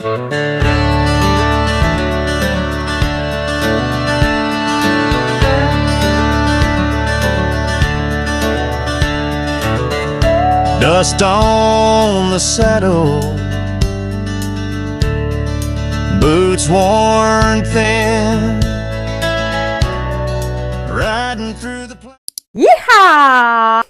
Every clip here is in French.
Dust on the saddle, boots worn thin, riding through the Yeeha!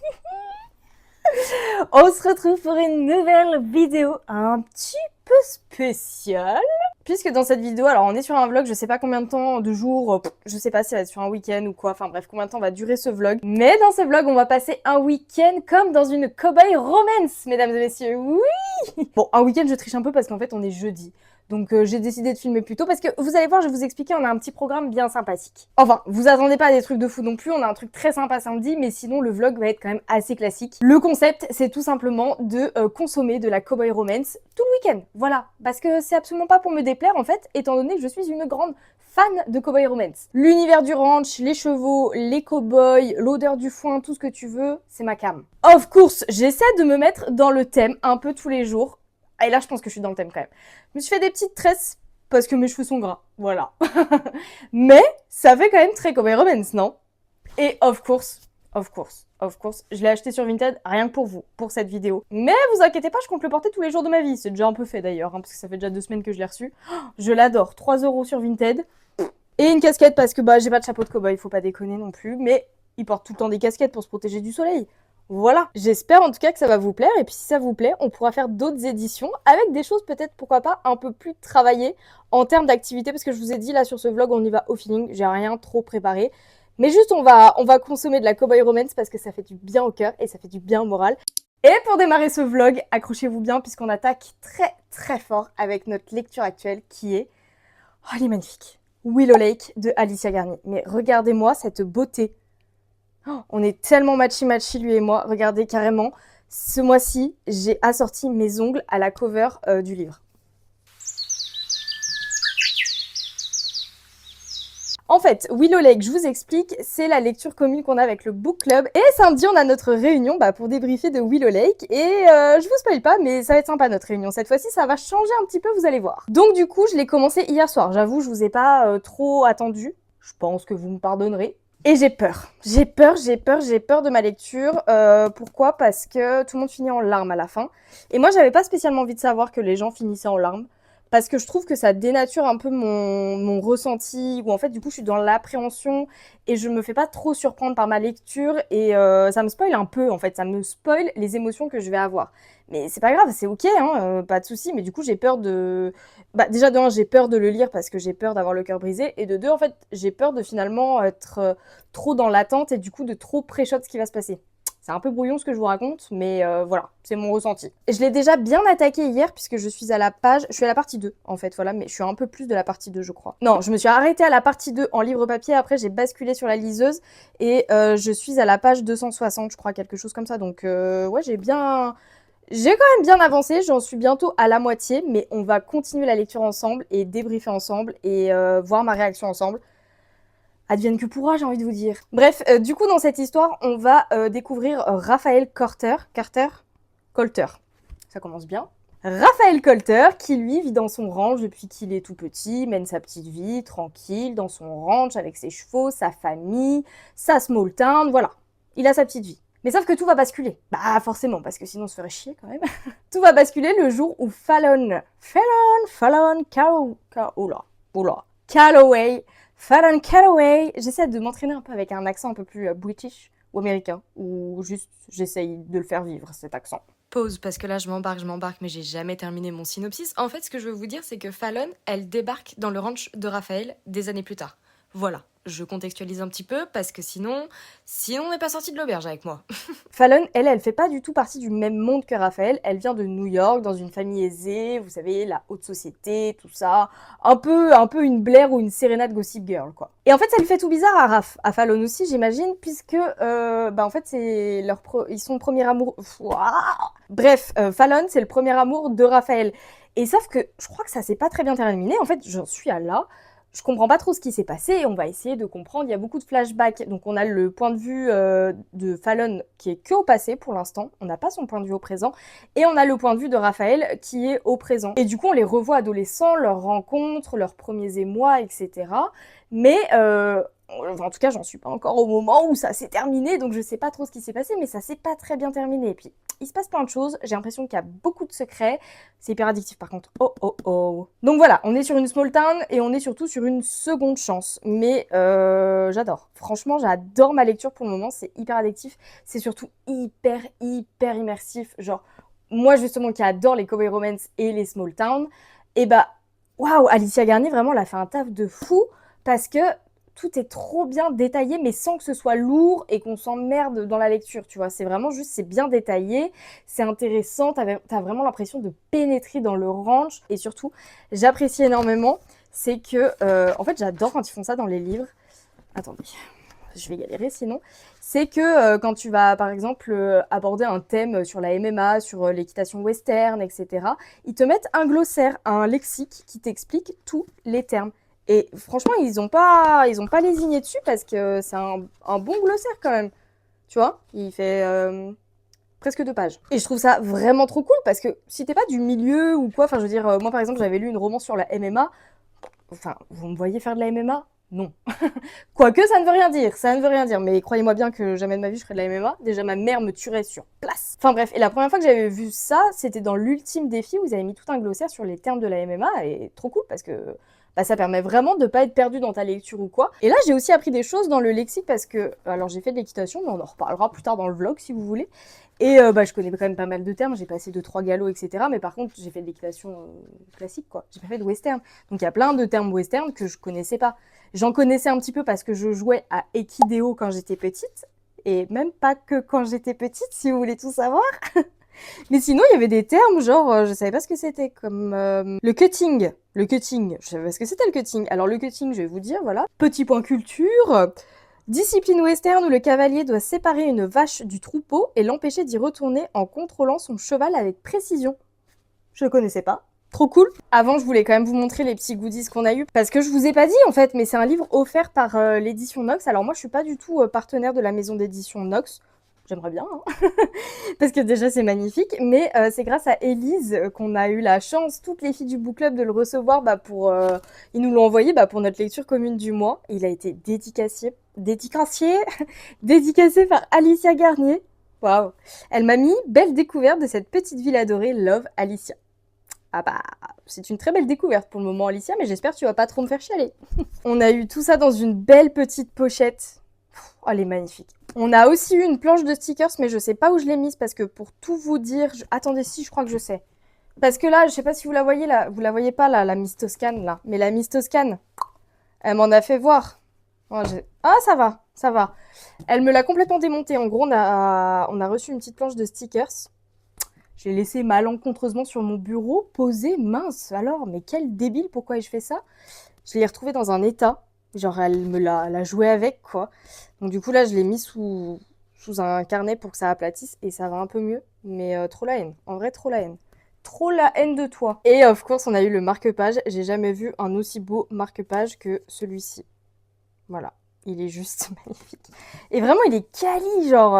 On se retrouve pour une nouvelle vidéo un petit peu spéciale. Puisque dans cette vidéo, alors on est sur un vlog, je sais pas combien de temps, de jours, je sais pas si ça va être sur un week-end ou quoi, enfin bref, combien de temps va durer ce vlog. Mais dans ce vlog, on va passer un week-end comme dans une cowboy romance, mesdames et messieurs, oui! Bon, un week-end, je triche un peu parce qu'en fait, on est jeudi. Donc j'ai décidé de filmer plus tôt parce que vous allez voir, je vais vous expliquer, on a un petit programme bien sympathique. Enfin, vous attendez pas à des trucs de fou non plus, on a un truc très sympa samedi, mais sinon le vlog va être quand même assez classique. Le concept, c'est tout simplement de consommer de la cowboy romance tout le week-end. Voilà, parce que c'est absolument pas pour me déplaire en fait, étant donné que je suis une grande fan de cowboy romance. L'univers du ranch, les chevaux, les cowboys, l'odeur du foin, tout ce que tu veux, c'est ma cam. Of course, j'essaie de me mettre dans le thème un peu tous les jours. Et là, je pense que je suis dans le thème quand même. Je me suis fait des petites tresses parce que mes cheveux sont gras. Voilà. Mais ça fait quand même très cowboy romance, non? Et of course, je l'ai acheté sur Vinted rien que pour vous, pour cette vidéo. Mais vous inquiétez pas, je compte le porter tous les jours de ma vie. C'est déjà un peu fait d'ailleurs, hein, parce que ça fait déjà 2 semaines que je l'ai reçu. Je l'adore. 3 € sur Vinted. Et une casquette parce que bah j'ai pas de chapeau de cowboy, faut pas déconner non plus. Mais ils portent tout le temps des casquettes pour se protéger du soleil. Voilà, j'espère en tout cas que ça va vous plaire, et puis si ça vous plaît, on pourra faire d'autres éditions avec des choses peut-être, pourquoi pas, un peu plus travaillées en termes d'activité, parce que je vous ai dit là sur ce vlog, on y va au feeling, j'ai rien trop préparé, mais juste on va consommer de la cowboy romance parce que ça fait du bien au cœur et ça fait du bien au moral. Et pour démarrer ce vlog, accrochez-vous bien puisqu'on attaque très très fort avec notre lecture actuelle qui est, oh elle est magnifique, Willow Lake de Alicia Garnier. Mais regardez-moi cette beauté. Oh, on est tellement matchy lui et moi. Regardez carrément, ce mois-ci, j'ai assorti mes ongles à la cover du livre. En fait, Willow Lake, je vous explique, c'est la lecture commune qu'on a avec le book club. Et samedi, on a notre réunion pour débriefer de Willow Lake. Et je vous spoil pas, mais ça va être sympa notre réunion. Cette fois-ci, ça va changer un petit peu, vous allez voir. Donc du coup, je l'ai commencé hier soir. J'avoue, je vous ai pas trop attendu. Je pense que vous me pardonnerez. Et j'ai peur de ma lecture. Pourquoi? Parce que tout le monde finit en larmes à la fin. Et moi, j'avais pas spécialement envie de savoir que les gens finissaient en larmes. Parce que je trouve que ça dénature un peu mon ressenti. Où en fait, du coup, je suis dans l'appréhension et je me fais pas trop surprendre par ma lecture. Et ça me spoil un peu, en fait. Ça me spoil les émotions que je vais avoir. Mais c'est pas grave, c'est ok, hein, pas de souci. Mais du coup, j'ai peur de... déjà, de un, j'ai peur de le lire parce que j'ai peur d'avoir le cœur brisé. Et de deux, en fait, j'ai peur de finalement être trop dans l'attente et du coup de trop pré-shot ce qui va se passer. C'est un peu brouillon ce que je vous raconte, mais voilà, c'est mon ressenti. Je l'ai déjà bien attaqué hier puisque je suis à la partie 2 en fait, voilà, mais je suis un peu plus de la partie 2 je crois. Non, je me suis arrêtée à la partie 2 en livre papier, après j'ai basculé sur la liseuse et je suis à la page 260 je crois, quelque chose comme ça, donc ouais j'ai quand même bien avancé, j'en suis bientôt à la moitié, mais on va continuer la lecture ensemble et débriefer ensemble et voir ma réaction ensemble. Advienne que pourra, j'ai envie de vous dire. Bref, du coup, dans cette histoire, on va découvrir Raphaël Colter. Ça commence bien. Raphaël Colter, qui lui vit dans son ranch depuis qu'il est tout petit, mène sa petite vie, tranquille, dans son ranch, avec ses chevaux, sa famille, sa small town, voilà. Il a sa petite vie. Mais sauf que tout va basculer. Bah forcément, parce que sinon on se ferait chier quand même. Tout va basculer le jour où Fallon Calloway, j'essaie de m'entraîner un peu avec un accent un peu plus british ou américain, ou juste j'essaye de le faire vivre cet accent. Pause, parce que là je m'embarque, mais j'ai jamais terminé mon synopsis. En fait, ce que je veux vous dire, c'est que Fallon, elle débarque dans le ranch de Raphaël des années plus tard. Voilà, je contextualise un petit peu, parce que sinon on n'est pas sorti de l'auberge avec moi. Fallon, elle fait pas du tout partie du même monde que Raphaël. Elle vient de New York, dans une famille aisée, vous savez, la haute société, tout ça. Un peu une Blair ou une Serena de Gossip Girl, quoi. Et en fait, ça lui fait tout bizarre à Fallon aussi, j'imagine, puisque, en fait, ils sont premier amour... Bref, Fallon, c'est le premier amour de Raphaël. Et sauf que, je crois que ça s'est pas très bien terminé. En fait, j'en suis à là. Je comprends pas trop ce qui s'est passé et on va essayer de comprendre. Il y a beaucoup de flashbacks. Donc on a le point de vue de Fallon qui est que au passé pour l'instant. On n'a pas son point de vue au présent. Et on a le point de vue de Raphaël qui est au présent. Et du coup on les revoit adolescents, leurs rencontres, leurs premiers émois, etc. Mais en tout cas j'en suis pas encore au moment où ça s'est terminé. Donc je sais pas trop ce qui s'est passé, mais ça s'est pas très bien terminé. Et puis il se passe plein de choses. J'ai l'impression qu'il y a beaucoup de secrets. C'est hyper addictif par contre. Oh oh oh. Donc voilà, on est sur une small town et on est surtout sur une seconde chance. Mais j'adore. Franchement, j'adore ma lecture pour le moment. C'est hyper addictif. C'est surtout hyper immersif. Genre, moi justement qui adore les cowboy romance et les small town, et bah, waouh, Alicia Garnier vraiment elle a fait un taf de fou parce que tout est trop bien détaillé, mais sans que ce soit lourd et qu'on s'emmerde dans la lecture, tu vois. C'est vraiment juste, c'est bien détaillé, c'est intéressant, t'as vraiment l'impression de pénétrer dans le ranch. Et surtout, j'apprécie énormément, c'est que, en fait, j'adore quand ils font ça dans les livres. Attendez, je vais galérer sinon. C'est que quand tu vas, par exemple, aborder un thème sur la MMA, sur l'équitation western, etc., ils te mettent un glossaire, un lexique qui t'explique tous les termes. Et franchement, ils ont pas lésiné dessus parce que c'est un bon glossaire quand même. Tu vois, il fait presque 2 pages. Et je trouve ça vraiment trop cool parce que si t'es pas du milieu ou quoi, enfin je veux dire, moi par exemple j'avais lu une romance sur la MMA. Enfin, vous me voyez faire de la MMA ? Non. Quoique ça ne veut rien dire, mais croyez-moi bien que jamais de ma vie je ferais de la MMA. Déjà ma mère me tuerait sur place. Enfin bref, et la première fois que j'avais vu ça, c'était dans l'ultime défi où vous avez mis tout un glossaire sur les termes de la MMA et trop cool parce que bah, ça permet vraiment de pas être perdu dans ta lecture ou quoi. Et là, j'ai aussi appris des choses dans le lexique parce que, alors j'ai fait de l'équitation, mais on en reparlera plus tard dans le vlog si vous voulez. Et bah, je connais quand même pas mal de termes, j'ai passé 2-3 galops, etc. Mais par contre, j'ai fait de l'équitation classique, quoi. J'ai pas fait de western. Donc il y a plein de termes western que je connaissais pas. J'en connaissais un petit peu parce que je jouais à Equideo quand j'étais petite. Et même pas que quand j'étais petite, si vous voulez tout savoir. Mais sinon, il y avait des termes, genre, je savais pas ce que c'était, comme le cutting. Le cutting, je savais pas ce que c'était le cutting. Alors le cutting, je vais vous dire, voilà. Petit point culture. Discipline western où le cavalier doit séparer une vache du troupeau et l'empêcher d'y retourner en contrôlant son cheval avec précision. Je connaissais pas. Trop cool. Avant, je voulais quand même vous montrer les petits goodies qu'on a eu parce que je vous ai pas dit en fait, mais c'est un livre offert par l'édition Nox. Alors moi, je suis pas du tout partenaire de la maison d'édition Nox. J'aimerais bien, hein parce que déjà c'est magnifique, mais c'est grâce à Élise qu'on a eu la chance, toutes les filles du book club, de le recevoir pour... ils nous l'ont envoyé pour notre lecture commune du mois. Il a été dédicacé par Alicia Garnier. Waouh. Elle m'a mis belle découverte de cette petite ville adorée, Love Alicia. Ah bah, c'est une très belle découverte pour le moment Alicia, mais j'espère que tu vas pas trop me faire chialer. On a eu tout ça dans une belle petite pochette. Oh, elle est magnifique. On a aussi eu une planche de stickers, mais je sais pas où je l'ai mise parce que pour tout vous dire... Attendez, si, je crois que je sais. Parce que là, je sais pas si vous la voyez, là. Vous la voyez pas, là, la Miss Toscane, là. Mais la Miss Toscane, elle m'en a fait voir. Oh, ah, ça va, ça va. Elle me l'a complètement démontée. En gros, on a reçu une petite planche de stickers. Je l'ai laissée malencontreusement sur mon bureau, posée. Mince, alors, mais quel débile, pourquoi ai-je fait ça? Je l'ai retrouvée dans un état. Genre, elle me l'a joué avec, quoi. Donc, du coup, là, je l'ai mis sous un carnet pour que ça aplatisse et ça va un peu mieux. Mais trop la haine. En vrai, trop la haine. Trop la haine de toi. Et of course, on a eu le marque-page. J'ai jamais vu un aussi beau marque-page que celui-ci. Voilà. Il est juste magnifique. Et vraiment, il est quali, genre...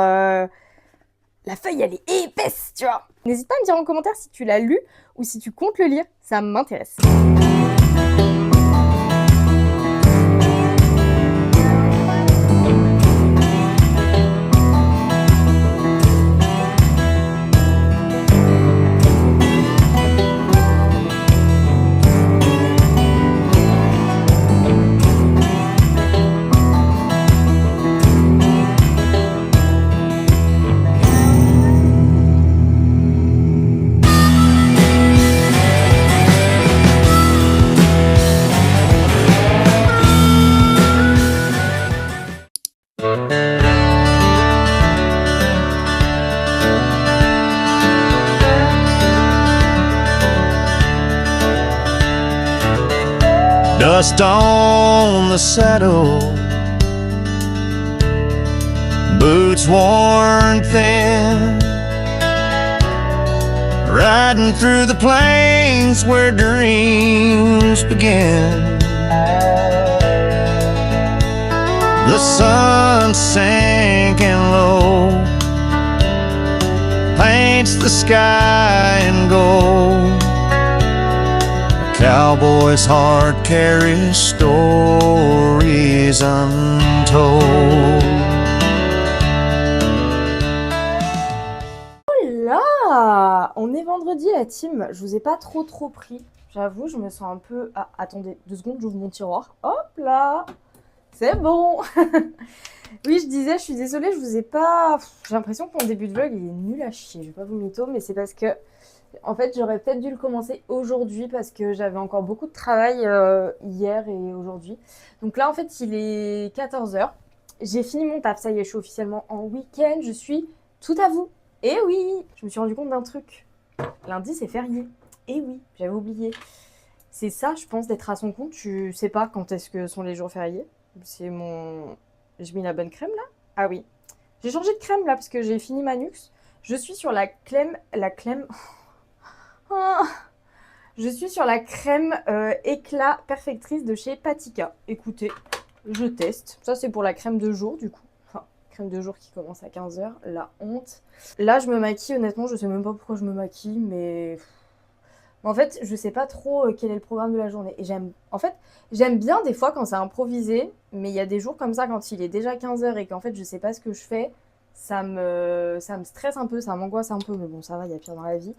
La feuille, elle est épaisse, tu vois. N'hésite pas à me dire en commentaire si tu l'as lu ou si tu comptes le lire. Ça m'intéresse. Dust on the saddle, boots worn thin, riding through the plains where dreams begin. sun sinking low paints the sky in gold. A cowboy's heart carries stories untold. Là, on est vendredi la team, je vous ai pas trop pris, j'avoue, je me sens un peu... Ah, attendez, 2 secondes, j'ouvre mon tiroir, hop là, c'est bon. Oui, je disais, je suis désolée, je vous ai pas... J'ai l'impression que mon début de vlog, il est nul à chier, je vais pas vous mytho, mais c'est parce que, en fait, j'aurais peut-être dû le commencer aujourd'hui parce que j'avais encore beaucoup de travail hier et aujourd'hui. Donc là, en fait, il est 14 h, j'ai fini mon taf, ça y est, je suis officiellement en week-end, je suis tout à vous. Eh oui, je me suis rendu compte d'un truc. Lundi, c'est férié. Eh oui, j'avais oublié. C'est ça, je pense, d'être à son compte. Tu sais pas quand est-ce que sont les jours fériés. C'est mon... J'ai mis la bonne crème, là? Ah oui. J'ai changé de crème, là, parce que j'ai fini ma Nuxe. Je suis sur la crème... La crème... Je suis sur la crème éclat perfectrice de chez Patika. Écoutez, je teste. Ça, c'est pour la crème de jour, du coup. Crème de jour qui commence à 15 h, la honte. Là, je me maquille, honnêtement, je sais même pas pourquoi je me maquille, mais... En fait, je sais pas trop quel est le programme de la journée. Et j'aime bien des fois quand c'est improvisé, mais il y a des jours comme ça, quand il est déjà 15 h et qu'en fait, je sais pas ce que je fais, ça me stresse un peu, ça m'angoisse un peu, mais bon, ça va, il y a pire dans la vie.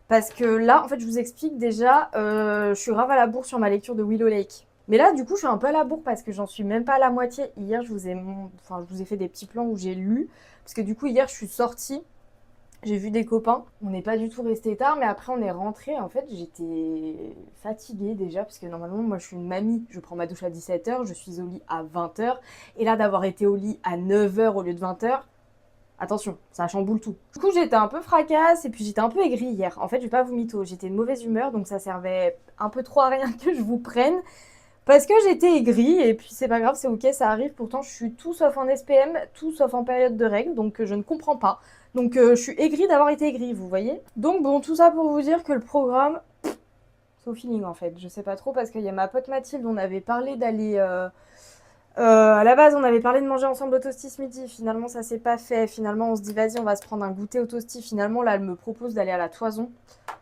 Parce que là, en fait, je vous explique déjà, je suis grave à la bourre sur ma lecture de Willow Lake. Mais là, du coup, je suis un peu à la bourre parce que j'en suis même pas à la moitié. Hier, je vous ai fait des petits plans où j'ai lu. Parce que du coup, hier, je suis sortie. J'ai vu des copains. On n'est pas du tout resté tard, mais après, on est rentré. En fait, j'étais fatiguée déjà. Parce que normalement, moi, je suis une mamie. Je prends ma douche à 17 h. Je suis au lit à 20 h. Et là, d'avoir été au lit à 9 h au lieu de 20 h. Attention, ça chamboule tout. Du coup, j'étais un peu fracasse et puis j'étais un peu aigrie hier. En fait, je vais pas vous mytho. J'étais de mauvaise humeur. Donc, ça servait un peu trop à rien que je vous prenne. Parce que j'étais aigrie, et puis c'est pas grave, c'est ok, ça arrive. Pourtant, je suis tout sauf en SPM, tout sauf en période de règles, donc je ne comprends pas. Donc je suis aigrie d'avoir été aigrie, vous voyez. Donc bon, tout ça pour vous dire que le programme, c'est au feeling en fait. Je sais pas trop, parce qu'il y a ma pote Mathilde, on avait parlé d'aller... à la base, on avait parlé de manger ensemble au toasty ce midi. Finalement, ça s'est pas fait. Finalement, on se dit, vas-y, on va se prendre un goûter au toasty. Finalement, là, elle me propose d'aller à la Toison.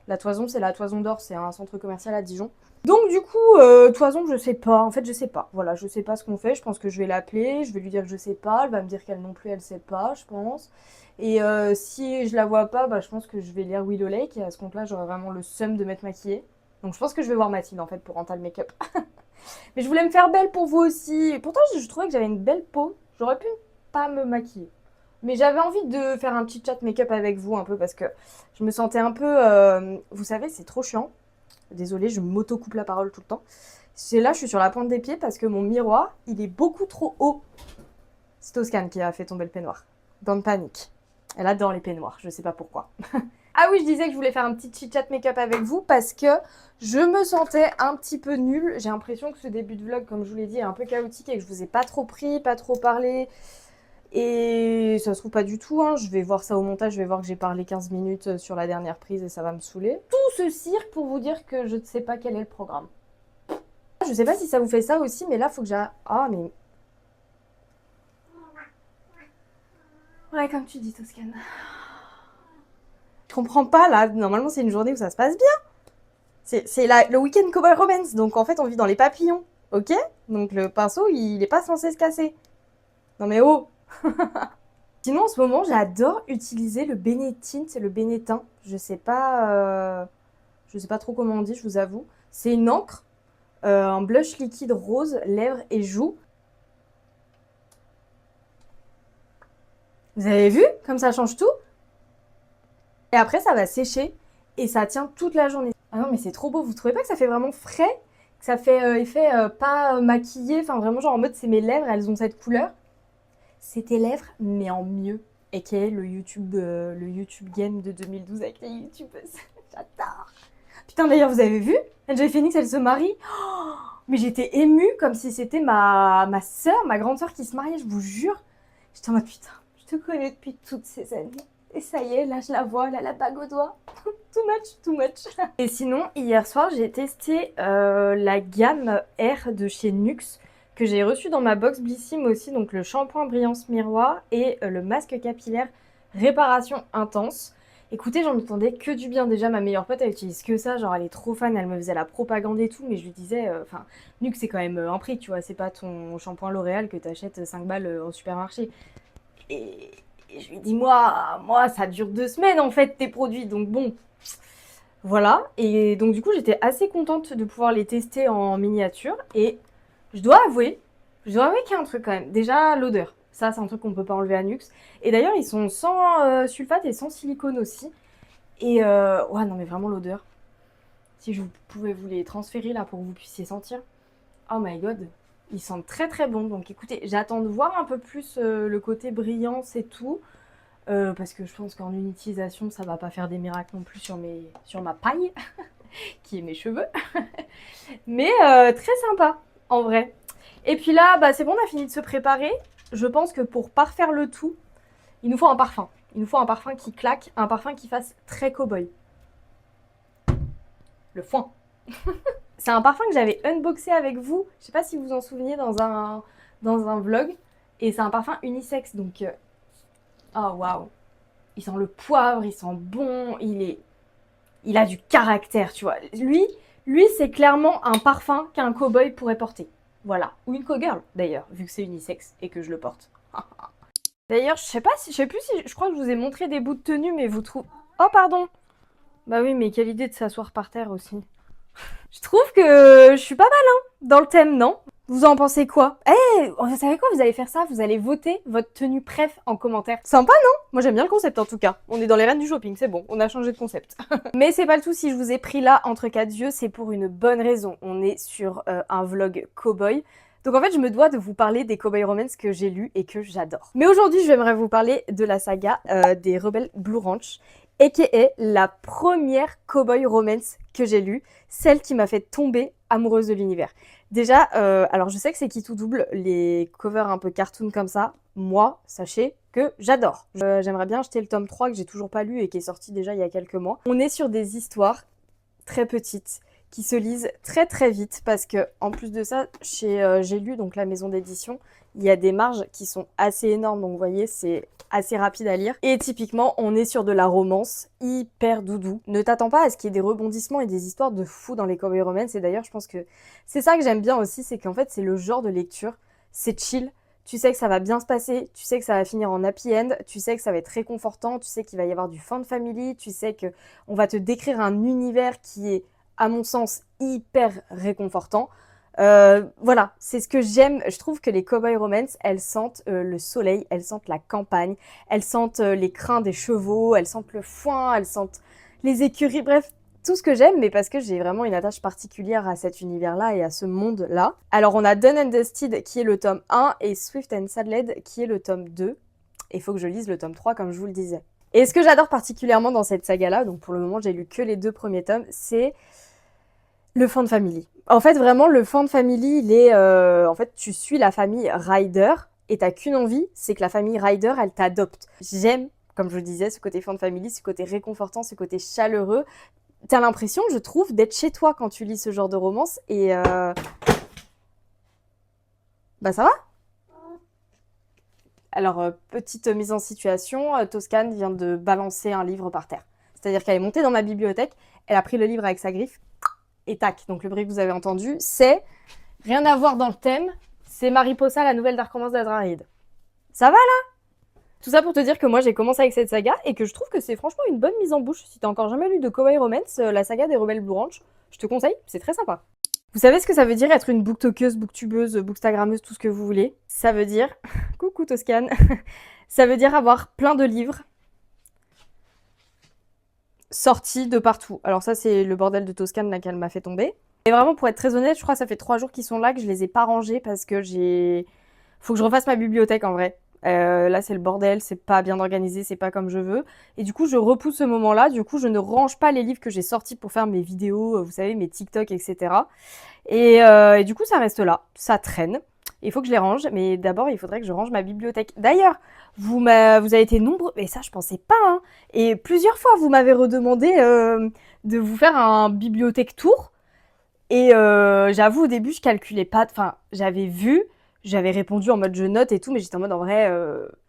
La Toison, c'est la Toison d'Or, c'est un centre commercial à Dijon. Donc du coup, Toison, je sais pas. En fait, je sais pas. Voilà, je sais pas ce qu'on fait. Je pense que je vais l'appeler. Je vais lui dire que je sais pas. Elle va me dire qu'elle non plus, elle sait pas, je pense. Et si je la vois pas, bah, je pense que je vais lire Willow Lake. Et à ce compte-là, j'aurai vraiment le seum de m'être maquillée. Donc je pense que je vais voir Mathilde, en fait, pour rentrer le make-up. Mais je voulais me faire belle pour vous aussi. Et pourtant, je trouvais que j'avais une belle peau. J'aurais pu pas me maquiller. Mais j'avais envie de faire un petit chat make-up avec vous un peu parce que je me sentais un peu... vous savez, c'est trop chiant. Désolée, je m'auto-coupe la parole tout le temps. C'est là, je suis sur la pointe des pieds parce que mon miroir, il est beaucoup trop haut. C'est Toscane qui a fait tomber le peignoir. Dans le panique. Elle adore les peignoirs, je sais pas pourquoi. Ah oui, je disais que je voulais faire un petit chit-chat make-up avec vous parce que je me sentais un petit peu nulle. J'ai l'impression que ce début de vlog, comme je vous l'ai dit, est un peu chaotique et que je vous ai pas trop pris, pas trop parlé. Et ça se trouve pas du tout, hein. Je vais voir ça au montage, je vais voir que j'ai parlé 15 minutes sur la dernière prise et ça va me saouler. Tout ce cirque pour vous dire que je ne sais pas quel est le programme. Je sais pas si ça vous fait ça aussi, mais là, faut que j'ai... Ah, mais... Ouais, comme tu dis, Toscane. Je comprends pas, là. Normalement, c'est une journée où ça se passe bien. C'est le week-end Cowboy Romance, donc en fait, on vit dans les papillons, ok? Donc le pinceau, il est pas censé se casser. Non mais oh. Sinon, en ce moment, j'adore utiliser le Benetint, le Benetint. Je sais pas trop comment on dit, je vous avoue. C'est une encre, un blush liquide rose, lèvres et joues. Vous avez vu comme ça change tout? Et après, ça va sécher et ça tient toute la journée. Ah non, mais c'est trop beau. Vous trouvez pas que ça fait vraiment frais? Que ça fait effet pas maquillé? Enfin, vraiment, genre en mode, c'est mes lèvres, elles ont cette couleur. C'est tes lèvres, mais en mieux. Et qui est le YouTube game de 2012 avec les youtubeuses. J'adore. Putain, d'ailleurs, vous avez vu? Angel Phoenix, elle se marie. Oh, mais j'étais émue comme si c'était ma soeur, ma grande soeur qui se mariait, je vous jure. J'étais en mode, putain, je te connais depuis toutes ces années. Et ça y est, là, je la vois, elle a la bague au doigt. Too much, too much. Et sinon, hier soir, j'ai testé la gamme R de chez Nuxe, que j'ai reçu dans ma box Blissim aussi, donc le shampoing Brillance Miroir et le masque capillaire Réparation Intense. Écoutez, j'en entendais que du bien. Déjà, ma meilleure pote, elle utilise que ça. Genre, elle est trop fan, elle me faisait la propagande et tout. Mais je lui disais, enfin, Nuxe, c'est quand même un prix, tu vois. C'est pas ton shampoing L'Oréal que t'achètes 5 balles au supermarché. Et je lui dis, moi, ça dure 2 semaines en fait, tes produits. Donc bon, voilà. Et donc, du coup, j'étais assez contente de pouvoir les tester en miniature. Et je dois avouer qu'il y a un truc quand même. Déjà, l'odeur. Ça, c'est un truc qu'on peut pas enlever à Nuxe. Et d'ailleurs, ils sont sans sulfate et sans silicone aussi. Et ouais, non, mais vraiment l'odeur. Si je pouvais vous les transférer là pour que vous puissiez sentir. Oh my god, ils sentent très très bon. Donc écoutez, j'attends de voir un peu plus le côté brillance et tout. Parce que je pense qu'en une utilisation, ça va pas faire des miracles non plus sur ma paille, qui est mes cheveux. Mais très sympa, en vrai. Et puis là, bah, c'est bon, on a fini de se préparer. Je pense que pour parfaire le tout, il nous faut un parfum. Il nous faut un parfum qui claque, un parfum qui fasse très cow-boy. Le foin. C'est un parfum que j'avais unboxé avec vous. Je sais pas si vous vous en souvenez dans un vlog. Et c'est un parfum unisexe, donc... Oh waouh. Il sent le poivre, il sent bon, il a du caractère, tu vois. Lui c'est clairement un parfum qu'un cow-boy pourrait porter. Voilà. Ou une cowgirl, d'ailleurs, vu que c'est unisexe et que je le porte. D'ailleurs, je sais plus si... Je crois que je vous ai montré des bouts de tenue, mais vous trouvez... Oh, pardon. Bah oui, mais quelle idée de s'asseoir par terre aussi. Je trouve que je suis pas mal, hein, dans le thème, non? Vous en pensez quoi? Vous savez quoi? Vous allez faire ça, vous allez voter votre tenue préf en commentaire. Sympa, non? Moi, j'aime bien le concept, en tout cas. On est dans les reines du shopping, c'est bon, on a changé de concept. Mais c'est pas le tout, si je vous ai pris là, entre quatre yeux, c'est pour une bonne raison. On est sur un vlog cowboy. Donc en fait, je me dois de vous parler des Cowboy Romance que j'ai lus et que j'adore. Mais aujourd'hui, j'aimerais vous parler de la saga des Rebelles Blue Ranch, aka la première Cowboy Romance que j'ai lue, celle qui m'a fait tomber amoureuse de l'univers. Déjà, alors je sais que c'est qui tout double, les covers un peu cartoon comme ça, moi, sachez que j'adore. J'aimerais bien acheter le tome 3 que j'ai toujours pas lu et qui est sorti déjà il y a quelques mois. On est sur des histoires très petites, qui se lisent très très vite parce que en plus de ça, j'ai lu donc la maison d'édition, il y a des marges qui sont assez énormes, donc vous voyez, c'est assez rapide à lire. Et typiquement, on est sur de la romance hyper doudou. Ne t'attends pas à ce qu'il y ait des rebondissements et des histoires de fou dans les Cowboy Romance. Et d'ailleurs, je pense que c'est ça que j'aime bien aussi, c'est qu'en fait, c'est le genre de lecture, c'est chill. Tu sais que ça va bien se passer, tu sais que ça va finir en happy end, tu sais que ça va être réconfortant, tu sais qu'il va y avoir du fan family, tu sais que on va te décrire un univers qui est, à mon sens, hyper réconfortant. Voilà, c'est ce que j'aime. Je trouve que les Cowboy Romance, elles sentent le soleil, elles sentent la campagne, elles sentent les crins des chevaux, elles sentent le foin, elles sentent les écuries, bref, tout ce que j'aime, mais parce que j'ai vraiment une attache particulière à cet univers-là et à ce monde-là. Alors on a Done and Dusted qui est le tome 1 et Swift and Sadled qui est le tome 2. Et il faut que je lise le tome 3 comme je vous le disais. Et ce que j'adore particulièrement dans cette saga-là, donc pour le moment j'ai lu que les 2 premiers tomes, c'est le fan family. En fait, vraiment, le fan family, il est... en fait, tu suis la famille Ryder et t'as qu'une envie, c'est que la famille Ryder, elle t'adopte. J'aime, comme je le disais, ce côté fan family, ce côté réconfortant, ce côté chaleureux. T'as l'impression, je trouve, d'être chez toi quand tu lis ce genre de romance et... Bah ça va? Alors, petite mise en situation, Toscane vient de balancer un livre par terre. C'est-à-dire qu'elle est montée dans ma bibliothèque, elle a pris le livre avec sa griffe, et tac. Donc le bruit que vous avez entendu, c'est rien à voir dans le thème, c'est Mariposa, la nouvelle Dark Romance d'Azraïd. Ça va là? Tout ça pour te dire que moi j'ai commencé avec cette saga et que je trouve que c'est franchement une bonne mise en bouche. Si t'as encore jamais lu de Cowboy Romance, la saga des Rebelles Blue Ranch, je te conseille, c'est très sympa. Vous savez ce que ça veut dire être une booktokeuse, booktubeuse, bookstagrammeuse, tout ce que vous voulez? Ça veut dire... Coucou Toscane. Ça veut dire avoir plein de livres sortis de partout. Alors ça, c'est le bordel de Toscane là qu'elle m'a fait tomber. Et vraiment, pour être très honnête, je crois que ça fait 3 jours qu'ils sont là, que je les ai pas rangés parce que faut que je refasse ma bibliothèque en vrai. Là, c'est le bordel, c'est pas bien organisé, c'est pas comme je veux. Et du coup, je repousse ce moment-là. Du coup, je ne range pas les livres que j'ai sortis pour faire mes vidéos, vous savez, mes TikTok, etc. Et du coup, ça reste là, ça traîne. Il faut que je les range, mais d'abord, il faudrait que je range ma bibliothèque. D'ailleurs, vous avez été nombreux, mais ça, je pensais pas, hein. Et plusieurs fois, vous m'avez redemandé de vous faire un bibliothèque tour. Et j'avoue, au début, je calculais pas. Enfin, j'avais répondu en mode je note et tout, mais j'étais en mode en vrai,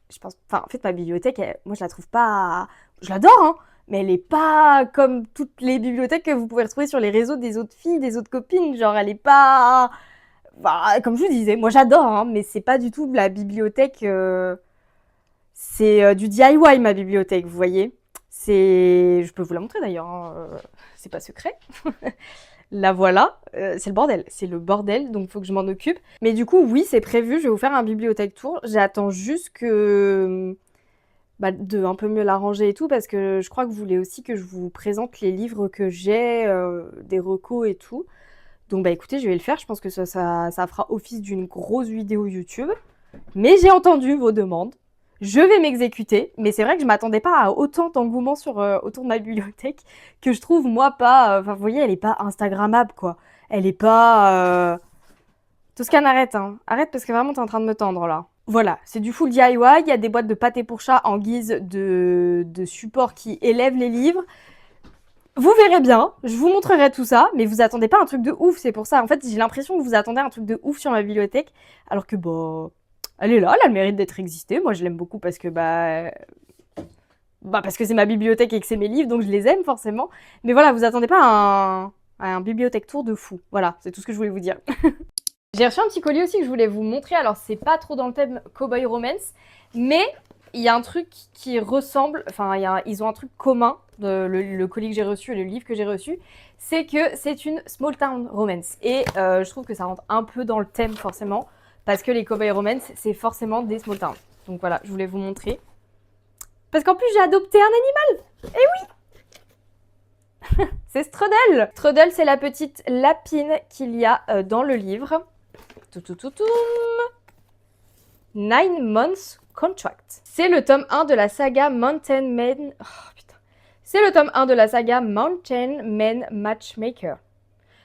je pense. Enfin, en fait, ma bibliothèque, moi, je la trouve pas. Je l'adore, hein, mais elle est pas comme toutes les bibliothèques que vous pouvez retrouver sur les réseaux des autres filles, des autres copines. Genre, elle est pas. Bah, comme je vous disais, moi, j'adore, hein, mais c'est pas du tout de la bibliothèque. C'est du DIY, ma bibliothèque, vous voyez. Je peux vous la montrer d'ailleurs, hein, c'est pas secret. La voilà, c'est le bordel, donc il faut que je m'en occupe. Mais du coup, oui, c'est prévu, je vais vous faire un bibliothèque tour. J'attends juste de un peu mieux l'arranger et tout, parce que je crois que vous voulez aussi que je vous présente les livres que j'ai, des recos et tout. Donc écoutez, je vais le faire, je pense que ça fera office d'une grosse vidéo YouTube. Mais j'ai entendu vos demandes. Je vais m'exécuter, mais c'est vrai que je m'attendais pas à autant d'engouement autour de ma bibliothèque que je trouve, moi, pas... Enfin, vous voyez, elle est pas instagrammable, quoi. Elle est pas... Toscane, arrête, hein. Arrête, parce que vraiment, t'es en train de me tendre, là. Voilà, c'est du full DIY. Il y a des boîtes de pâté pour chat en guise de support qui élèvent les livres. Vous verrez bien, je vous montrerai tout ça, mais vous attendez pas un truc de ouf, c'est pour ça. En fait, j'ai l'impression que vous attendez un truc de ouf sur ma bibliothèque, alors que, elle est là, elle a le mérite d'être existée. Moi, je l'aime beaucoup parce que parce que c'est ma bibliothèque et que c'est mes livres, donc je les aime forcément. Mais voilà, vous attendez pas à un bibliothèque tour de fou. Voilà, c'est tout ce que je voulais vous dire. J'ai reçu un petit colis aussi que je voulais vous montrer. Alors, c'est pas trop dans le thème Cowboy Romance, mais il y a un truc qui ressemble. Enfin, ils ont un truc commun, le colis que j'ai reçu et le livre que j'ai reçu. C'est que c'est une small town romance. Et je trouve que ça rentre un peu dans le thème, forcément. Parce que les Cowboy Romance, c'est forcément des small towns. Donc voilà, je voulais vous montrer. Parce qu'en plus, j'ai adopté un animal. Eh oui. C'est Strudel. Strudel, c'est la petite lapine qu'il y a dans le livre. 9 Months Contract. C'est le tome 1 de la saga Mountain Man... Oh putain. C'est le tome 1 de la saga Mountain Man Matchmaker.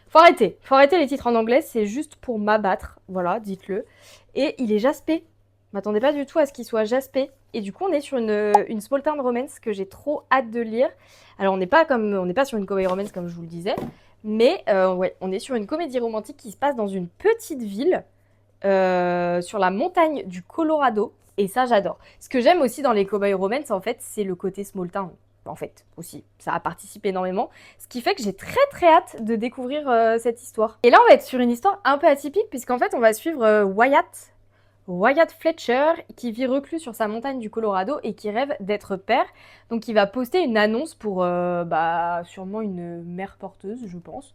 Faut arrêter les titres en anglais, c'est juste pour m'abattre, voilà, dites-le. Et il est jaspé. M'attendais pas du tout à ce qu'il soit jaspé. Et du coup, on est sur une small town romance que j'ai trop hâte de lire. Alors, on n'est pas sur une cowboy romance comme je vous le disais, mais ouais, on est sur une comédie romantique qui se passe dans une petite ville sur la montagne du Colorado. Et ça, j'adore. Ce que j'aime aussi dans les cowboy romance, en fait, c'est le côté small town. En fait, aussi, ça a participé énormément, ce qui fait que j'ai très très hâte de découvrir cette histoire. Et là, on va être sur une histoire un peu atypique, puisqu'en fait, on va suivre Wyatt Fletcher, qui vit reclus sur sa montagne du Colorado et qui rêve d'être père. Donc, il va poster une annonce pour sûrement une mère porteuse, je pense.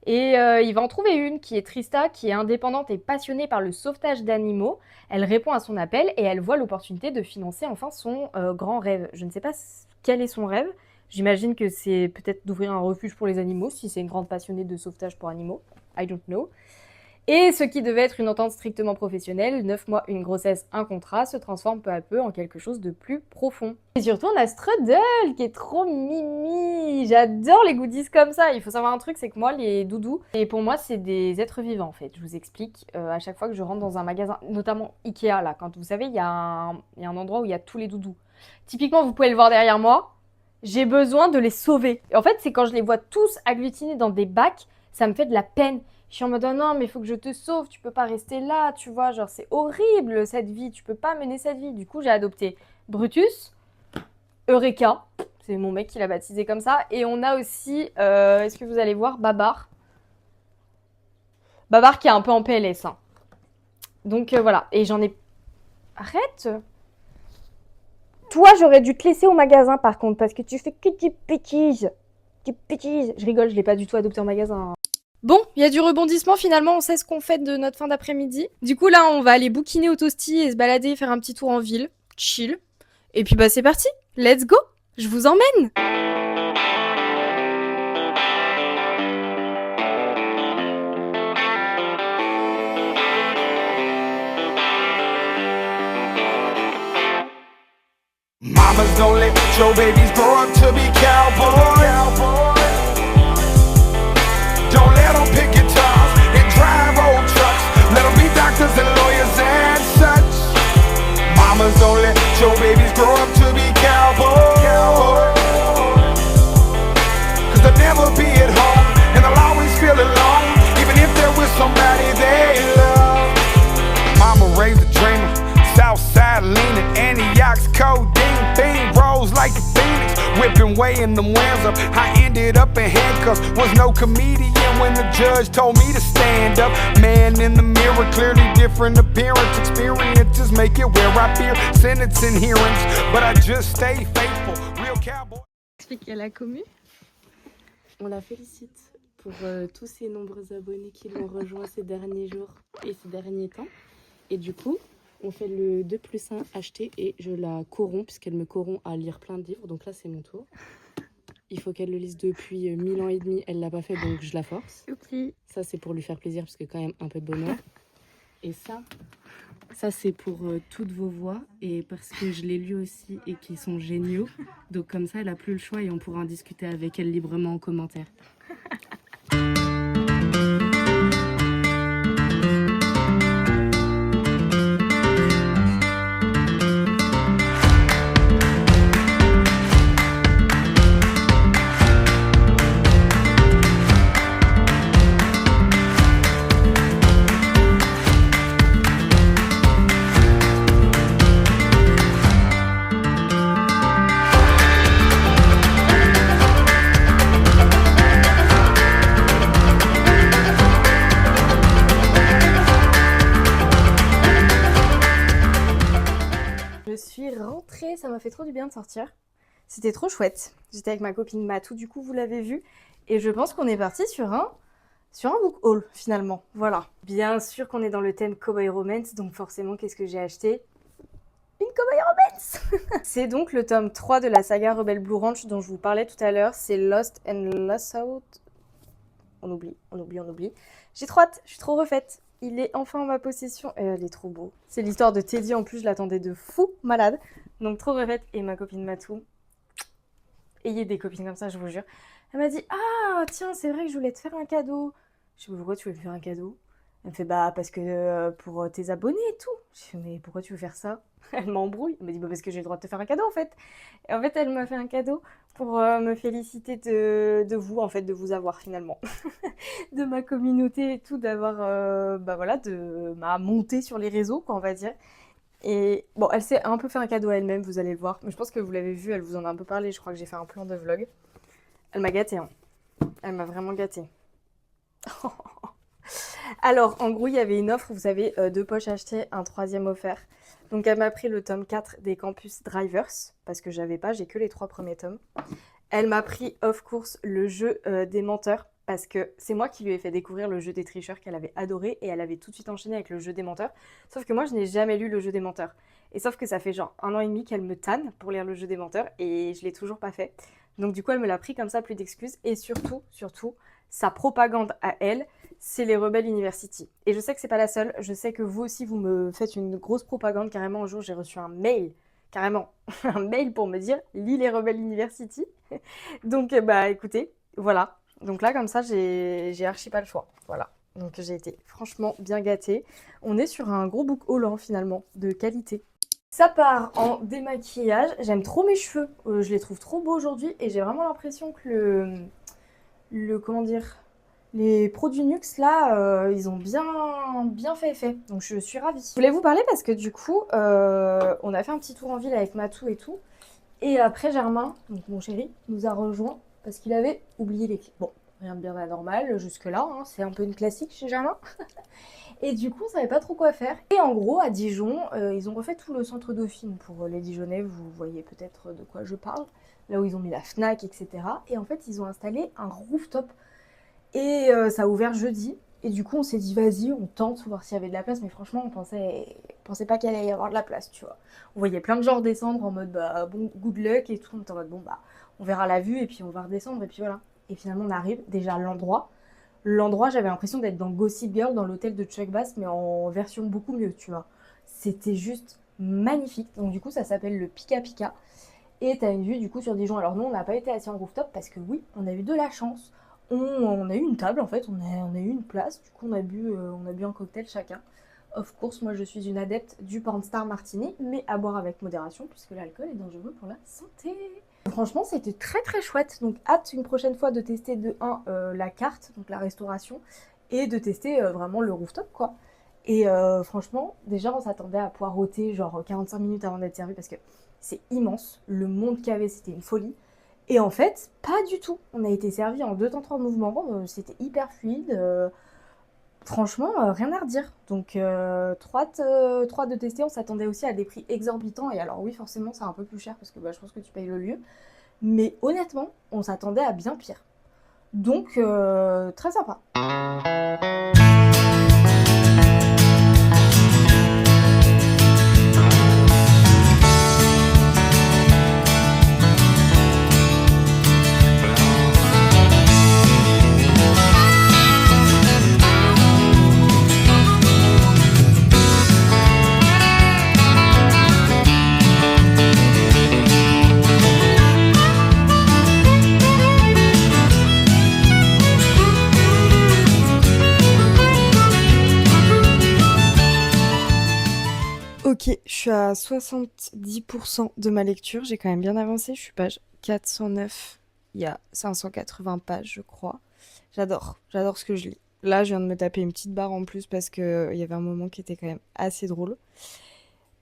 Et il va en trouver une qui est Trista, qui est indépendante et passionnée par le sauvetage d'animaux. Elle répond à son appel et elle voit l'opportunité de financer enfin son grand rêve. Je ne sais pas quel est son rêve. J'imagine que c'est peut-être d'ouvrir un refuge pour les animaux, si c'est une grande passionnée de sauvetage pour animaux. I don't know. Et ce qui devait être une entente strictement professionnelle, 9 mois, une grossesse, un contrat, se transforme peu à peu en quelque chose de plus profond. Et surtout, on a Strudel, qui est trop mimi. J'adore les goodies comme ça. Il faut savoir un truc, c'est que moi, les doudous, et pour moi, c'est des êtres vivants, en fait. Je vous explique, à chaque fois que je rentre dans un magasin, notamment Ikea, là, quand vous savez, il y a un endroit où il y a tous les doudous. Typiquement, vous pouvez le voir derrière moi, j'ai besoin de les sauver. Et en fait, c'est quand je les vois tous agglutinés dans des bacs, ça me fait de la peine. Je suis en mode, oh non, mais il faut que je te sauve, tu peux pas rester là, tu vois, genre c'est horrible cette vie, tu peux pas mener cette vie. Du coup, j'ai adopté Brutus, Eureka, c'est mon mec qui l'a baptisé comme ça, et on a aussi, est-ce que vous allez voir, Babar. Babar qui est un peu en PLS, hein. Donc voilà, et j'en ai... Arrête! Toi, j'aurais dû te laisser au magasin par contre, parce que tu fais que des bêtises. Des bêtises. Je rigole, je l'ai pas du tout adopté en magasin. Bon, il y a du rebondissement finalement, on sait ce qu'on fait de notre fin d'après-midi. Du coup là, on va aller bouquiner au toasty et se balader, faire un petit tour en ville, chill. Et puis c'est parti, let's go, je vous emmène. Mamas, don't let your babies grow up to be cowboys. Don't let them pick guitars and drive old trucks. Let them be doctors and lawyers and such. Mamas, don't let your babies grow up to be cowboys. Cause they'll never be at home and they'll always feel alone. picking them whams up. I ended up in handcuffs, was no comedian when the judge told me to stand up. Man in the mirror, clearly different appearance. Experiences make it where I fear sentencing hearings, but I just stay faithful. Real cowboy. Explique à la commu. On la félicite pour tous ces nombreux abonnés qui l'ont rejoint ces derniers jours et ces derniers temps. Et du coup, on fait le 2+1 acheté et je la corromps puisqu'elle me corrompt à lire plein de livres. Donc là, c'est mon tour. Il faut qu'elle le lise depuis 1000 ans et demi. Elle l'a pas fait, donc je la force. Okay. Ça, c'est pour lui faire plaisir parce que quand même un peu de bonheur. Et ça c'est pour toutes vos voix et parce que je l'ai lu aussi et qu'ils sont géniaux. Donc comme ça, elle a plus le choix et on pourra en discuter avec elle librement en commentaire. Je suis rentrée, ça m'a fait trop du bien de sortir. C'était trop chouette. J'étais avec ma copine Matou, du coup vous l'avez vu. Et je pense qu'on est parti sur un book haul finalement. Voilà. Bien sûr qu'on est dans le thème Cowboy Romance, donc forcément qu'est-ce que j'ai acheté? Une Cowboy Romance. C'est donc le tome 3 de la saga Rebel Blue Ranch dont je vous parlais tout à l'heure. C'est Lost and Lassoed. On oublie. J'ai trop hâte, je suis trop refaite. Il est enfin en ma possession. Il est trop beau. C'est l'histoire de Teddy en plus, je l'attendais de fou malade. Donc trop refaite. Et ma copine Matou. Ayez des copines comme ça, je vous jure. Elle m'a dit « Ah, tiens, c'est vrai que je voulais te faire un cadeau. » Je dis « Pourquoi tu veux me faire un cadeau ?» Elle me fait « Bah, parce que pour tes abonnés et tout. » Je dis « Mais pourquoi tu veux faire ça ?» Elle m'embrouille. Elle m'a dit « Bah, parce que j'ai le droit de te faire un cadeau, en fait. » Et en fait, elle m'a fait un cadeau pour me féliciter de vous, en fait, de vous avoir, finalement. De ma communauté et tout, d'avoir, bah voilà, de ma montée sur les réseaux, quoi, on va dire. Et bon, elle s'est un peu fait un cadeau à elle-même, vous allez le voir. Mais je pense que vous l'avez vu, elle vous en a un peu parlé. Je crois que j'ai fait un plan de vlog. Elle m'a gâtée, hein. Elle m'a vraiment gâtée. Alors, en gros, il y avait une offre, vous savez, 2 poches achetées, un 3e offert. Donc, elle m'a pris le tome 4 des Campus Drivers, parce que j'avais pas, j'ai que les 3 premiers tomes. Elle m'a pris, of course, le jeu des menteurs, parce que c'est moi qui lui ai fait découvrir le jeu des tricheurs qu'elle avait adoré, et elle avait tout de suite enchaîné avec le jeu des menteurs. Sauf que moi, je n'ai jamais lu le jeu des menteurs. Et sauf que ça fait genre 1 an et demi qu'elle me tanne pour lire le jeu des menteurs, et je l'ai toujours pas fait. Donc du coup, elle me l'a pris comme ça, plus d'excuses. Et surtout, sa propagande à elle, c'est les Rebel University. Et je sais que c'est pas la seule. Je sais que vous aussi, vous me faites une grosse propagande. Carrément, un jour, j'ai reçu un mail. Carrément, un mail pour me dire « Lis les Rebel University ». Donc, bah écoutez, voilà. Donc là, comme ça, j'ai archi pas le choix. Voilà. Donc j'ai été franchement bien gâtée. On est sur un gros book haul, finalement, de qualité. Ça part en démaquillage. J'aime trop mes cheveux. Je les trouve trop beaux aujourd'hui. Et j'ai vraiment l'impression que comment dire, les produits Nuxe, là, ils ont bien fait effet. Donc je suis ravie. Je voulais vous parler parce que du coup, on a fait un petit tour en ville avec Matou et tout. Et après, Germain, donc mon chéri, nous a rejoint parce qu'il avait oublié les clés. Bon, rien de bien anormal jusque-là. C'est un peu une classique chez Germain. Et du coup, on savait pas trop quoi faire. Et en gros, à Dijon, ils ont refait tout le centre Dauphine pour les Dijonnais. Vous voyez peut-être de quoi je parle. Là où ils ont mis la Fnac, etc. Et en fait, ils ont installé un rooftop. Et ça a ouvert jeudi. Et du coup, on s'est dit, vas-y, on tente, voir s'il y avait de la place. Mais franchement, on pensait pas qu'il allait y avoir de la place, tu vois. On voyait plein de gens redescendre en mode, bah, bon, good luck et tout. On était en mode, bon, bah, on verra la vue et puis on va redescendre. Et puis voilà. Et finalement, on arrive. Déjà, à l'endroit, j'avais l'impression d'être dans Gossip Girl, dans l'hôtel de Chuck Bass, mais en version beaucoup mieux, tu vois. C'était juste magnifique. Donc du coup, ça s'appelle le Pika Pika. Et t'as une vue du coup sur Dijon. Alors nous, on n'a pas été assis en rooftop parce que oui, on a eu de la chance. On a eu une table en fait, on a eu une place. Du coup, on a bu un cocktail chacun. Of course, moi je suis une adepte du Pornstar Martini, mais à boire avec modération puisque l'alcool est dangereux pour la santé. Franchement, c'était très très chouette. Donc hâte une prochaine fois de tester de 1 la carte, donc la restauration, et de tester vraiment le rooftop quoi. Et franchement, déjà on s'attendait à poireauter genre 45 minutes avant d'être servi parce que c'est immense. Le monde qu'il y avait, c'était une folie. Et en fait, pas du tout. On a été servi en 2 temps 3 mouvements, c'était hyper fluide. Franchement, rien à redire. Donc, trop hâte de tester. On s'attendait aussi à des prix exorbitants. Et alors, oui, forcément, c'est un peu plus cher parce que je pense que tu payes le lieu. Mais honnêtement, on s'attendait à bien pire. Donc, très sympa. Ok, je suis à 70% de ma lecture. J'ai quand même bien avancé. Je suis page 409. Il y a 580 pages, je crois. J'adore ce que je lis. Là, je viens de me taper une petite barre en plus parce que il y avait un moment qui était quand même assez drôle.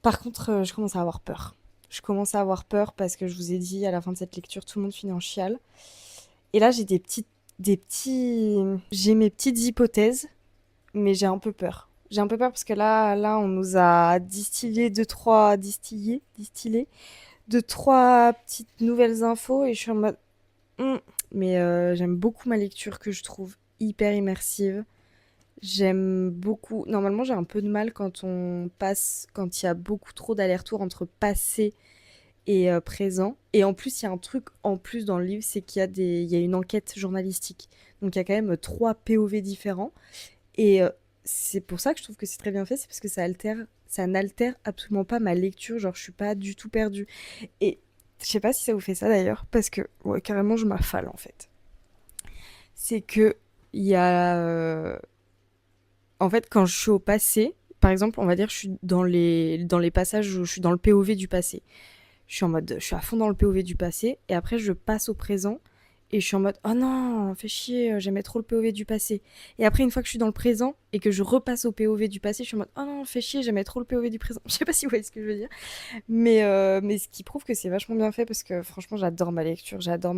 Par contre, je commence à avoir peur. Je commence à avoir peur parce que je vous ai dit, à la fin de cette lecture, tout le monde finit en chiale. Et là, j'ai mes petites hypothèses, mais j'ai un peu peur. J'ai un peu peur parce que là, on nous a distillé deux, trois petites nouvelles infos et je suis en mode, Hmm. Mais j'aime beaucoup ma lecture que je trouve hyper immersive. J'aime beaucoup. Normalement, j'ai un peu de mal quand il y a beaucoup trop d'allers-retours entre passé et présent. Et en plus, il y a un truc en plus dans le livre, c'est il y a une enquête journalistique. Donc il y a quand même 3 POV différents. Et c'est pour ça que je trouve que c'est très bien fait, c'est parce que ça n'altère absolument pas ma lecture. Genre, je suis pas du tout perdue. Et je sais pas si ça vous fait ça d'ailleurs, parce que ouais, carrément, je m'affale en fait. C'est que il y a en fait, quand je suis au passé, par exemple, on va dire, je suis dans les passages où je suis dans le POV du passé. Je suis à fond dans le POV du passé, et après, je passe au présent, et je suis en mode, oh non, fais chier, j'aimais trop le POV du passé. Et après, une fois que je suis dans le présent, et que je repasse au POV du passé, je suis en mode, oh non, fais chier, j'aimais trop le POV du présent. Je sais pas si vous voyez ce que je veux dire. Mais ce qui prouve que c'est vachement bien fait, parce que franchement, j'adore ma lecture, j'adore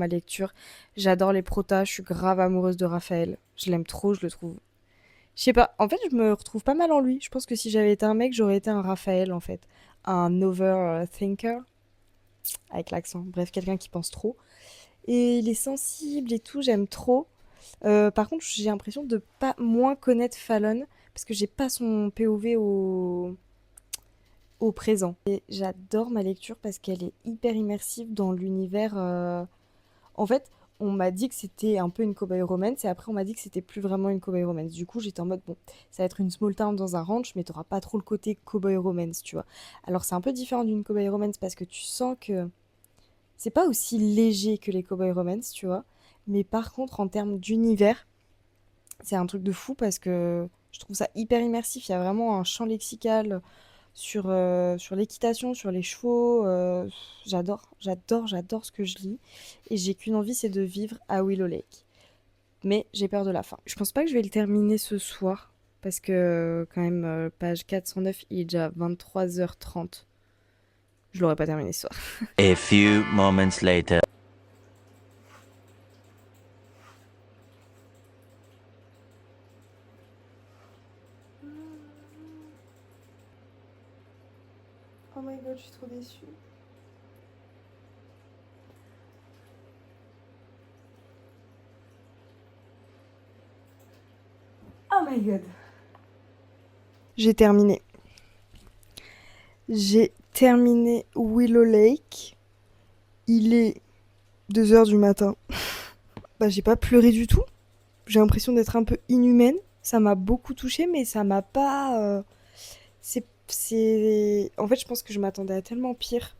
les protas, je suis grave amoureuse de Raphaël. Je l'aime trop, je le trouve je sais pas, en fait, je me retrouve pas mal en lui. Je pense que si j'avais été un mec, j'aurais été un Raphaël, en fait. Un overthinker, avec l'accent. Bref, quelqu'un qui pense trop. Et il est sensible et tout, j'aime trop. Par contre, j'ai l'impression de pas moins connaître Fallon, parce que j'ai pas son POV au présent. Et j'adore ma lecture parce qu'elle est hyper immersive dans l'univers. En fait, on m'a dit que c'était un peu une cowboy romance et après on m'a dit que c'était plus vraiment une cowboy romance. Du coup, j'étais en mode bon, ça va être une small town dans un ranch, mais t'auras pas trop le côté cowboy romance, tu vois. Alors c'est un peu différent d'une cowboy romance parce que tu sens que c'est pas aussi léger que les cowboy romance, tu vois. Mais par contre, en termes d'univers, c'est un truc de fou parce que je trouve ça hyper immersif. Il y a vraiment un champ lexical sur l'équitation, sur les chevaux. J'adore ce que je lis. Et j'ai qu'une envie, c'est de vivre à Willow Lake. Mais j'ai peur de la fin. Je pense pas que je vais le terminer ce soir. Parce que, quand même, page 409, il est déjà 23h30. Je l'aurais pas terminé ce soir. A few moments later. Oh my god, je suis trop déçue. Oh my god. J'ai terminé. J'ai terminé Willow Lake. Il est 2h du matin. Bah, j'ai pas pleuré du tout. J'ai l'impression d'être un peu inhumaine. Ça m'a beaucoup touchée, mais ça m'a pas. En fait, je pense que je m'attendais à tellement pire.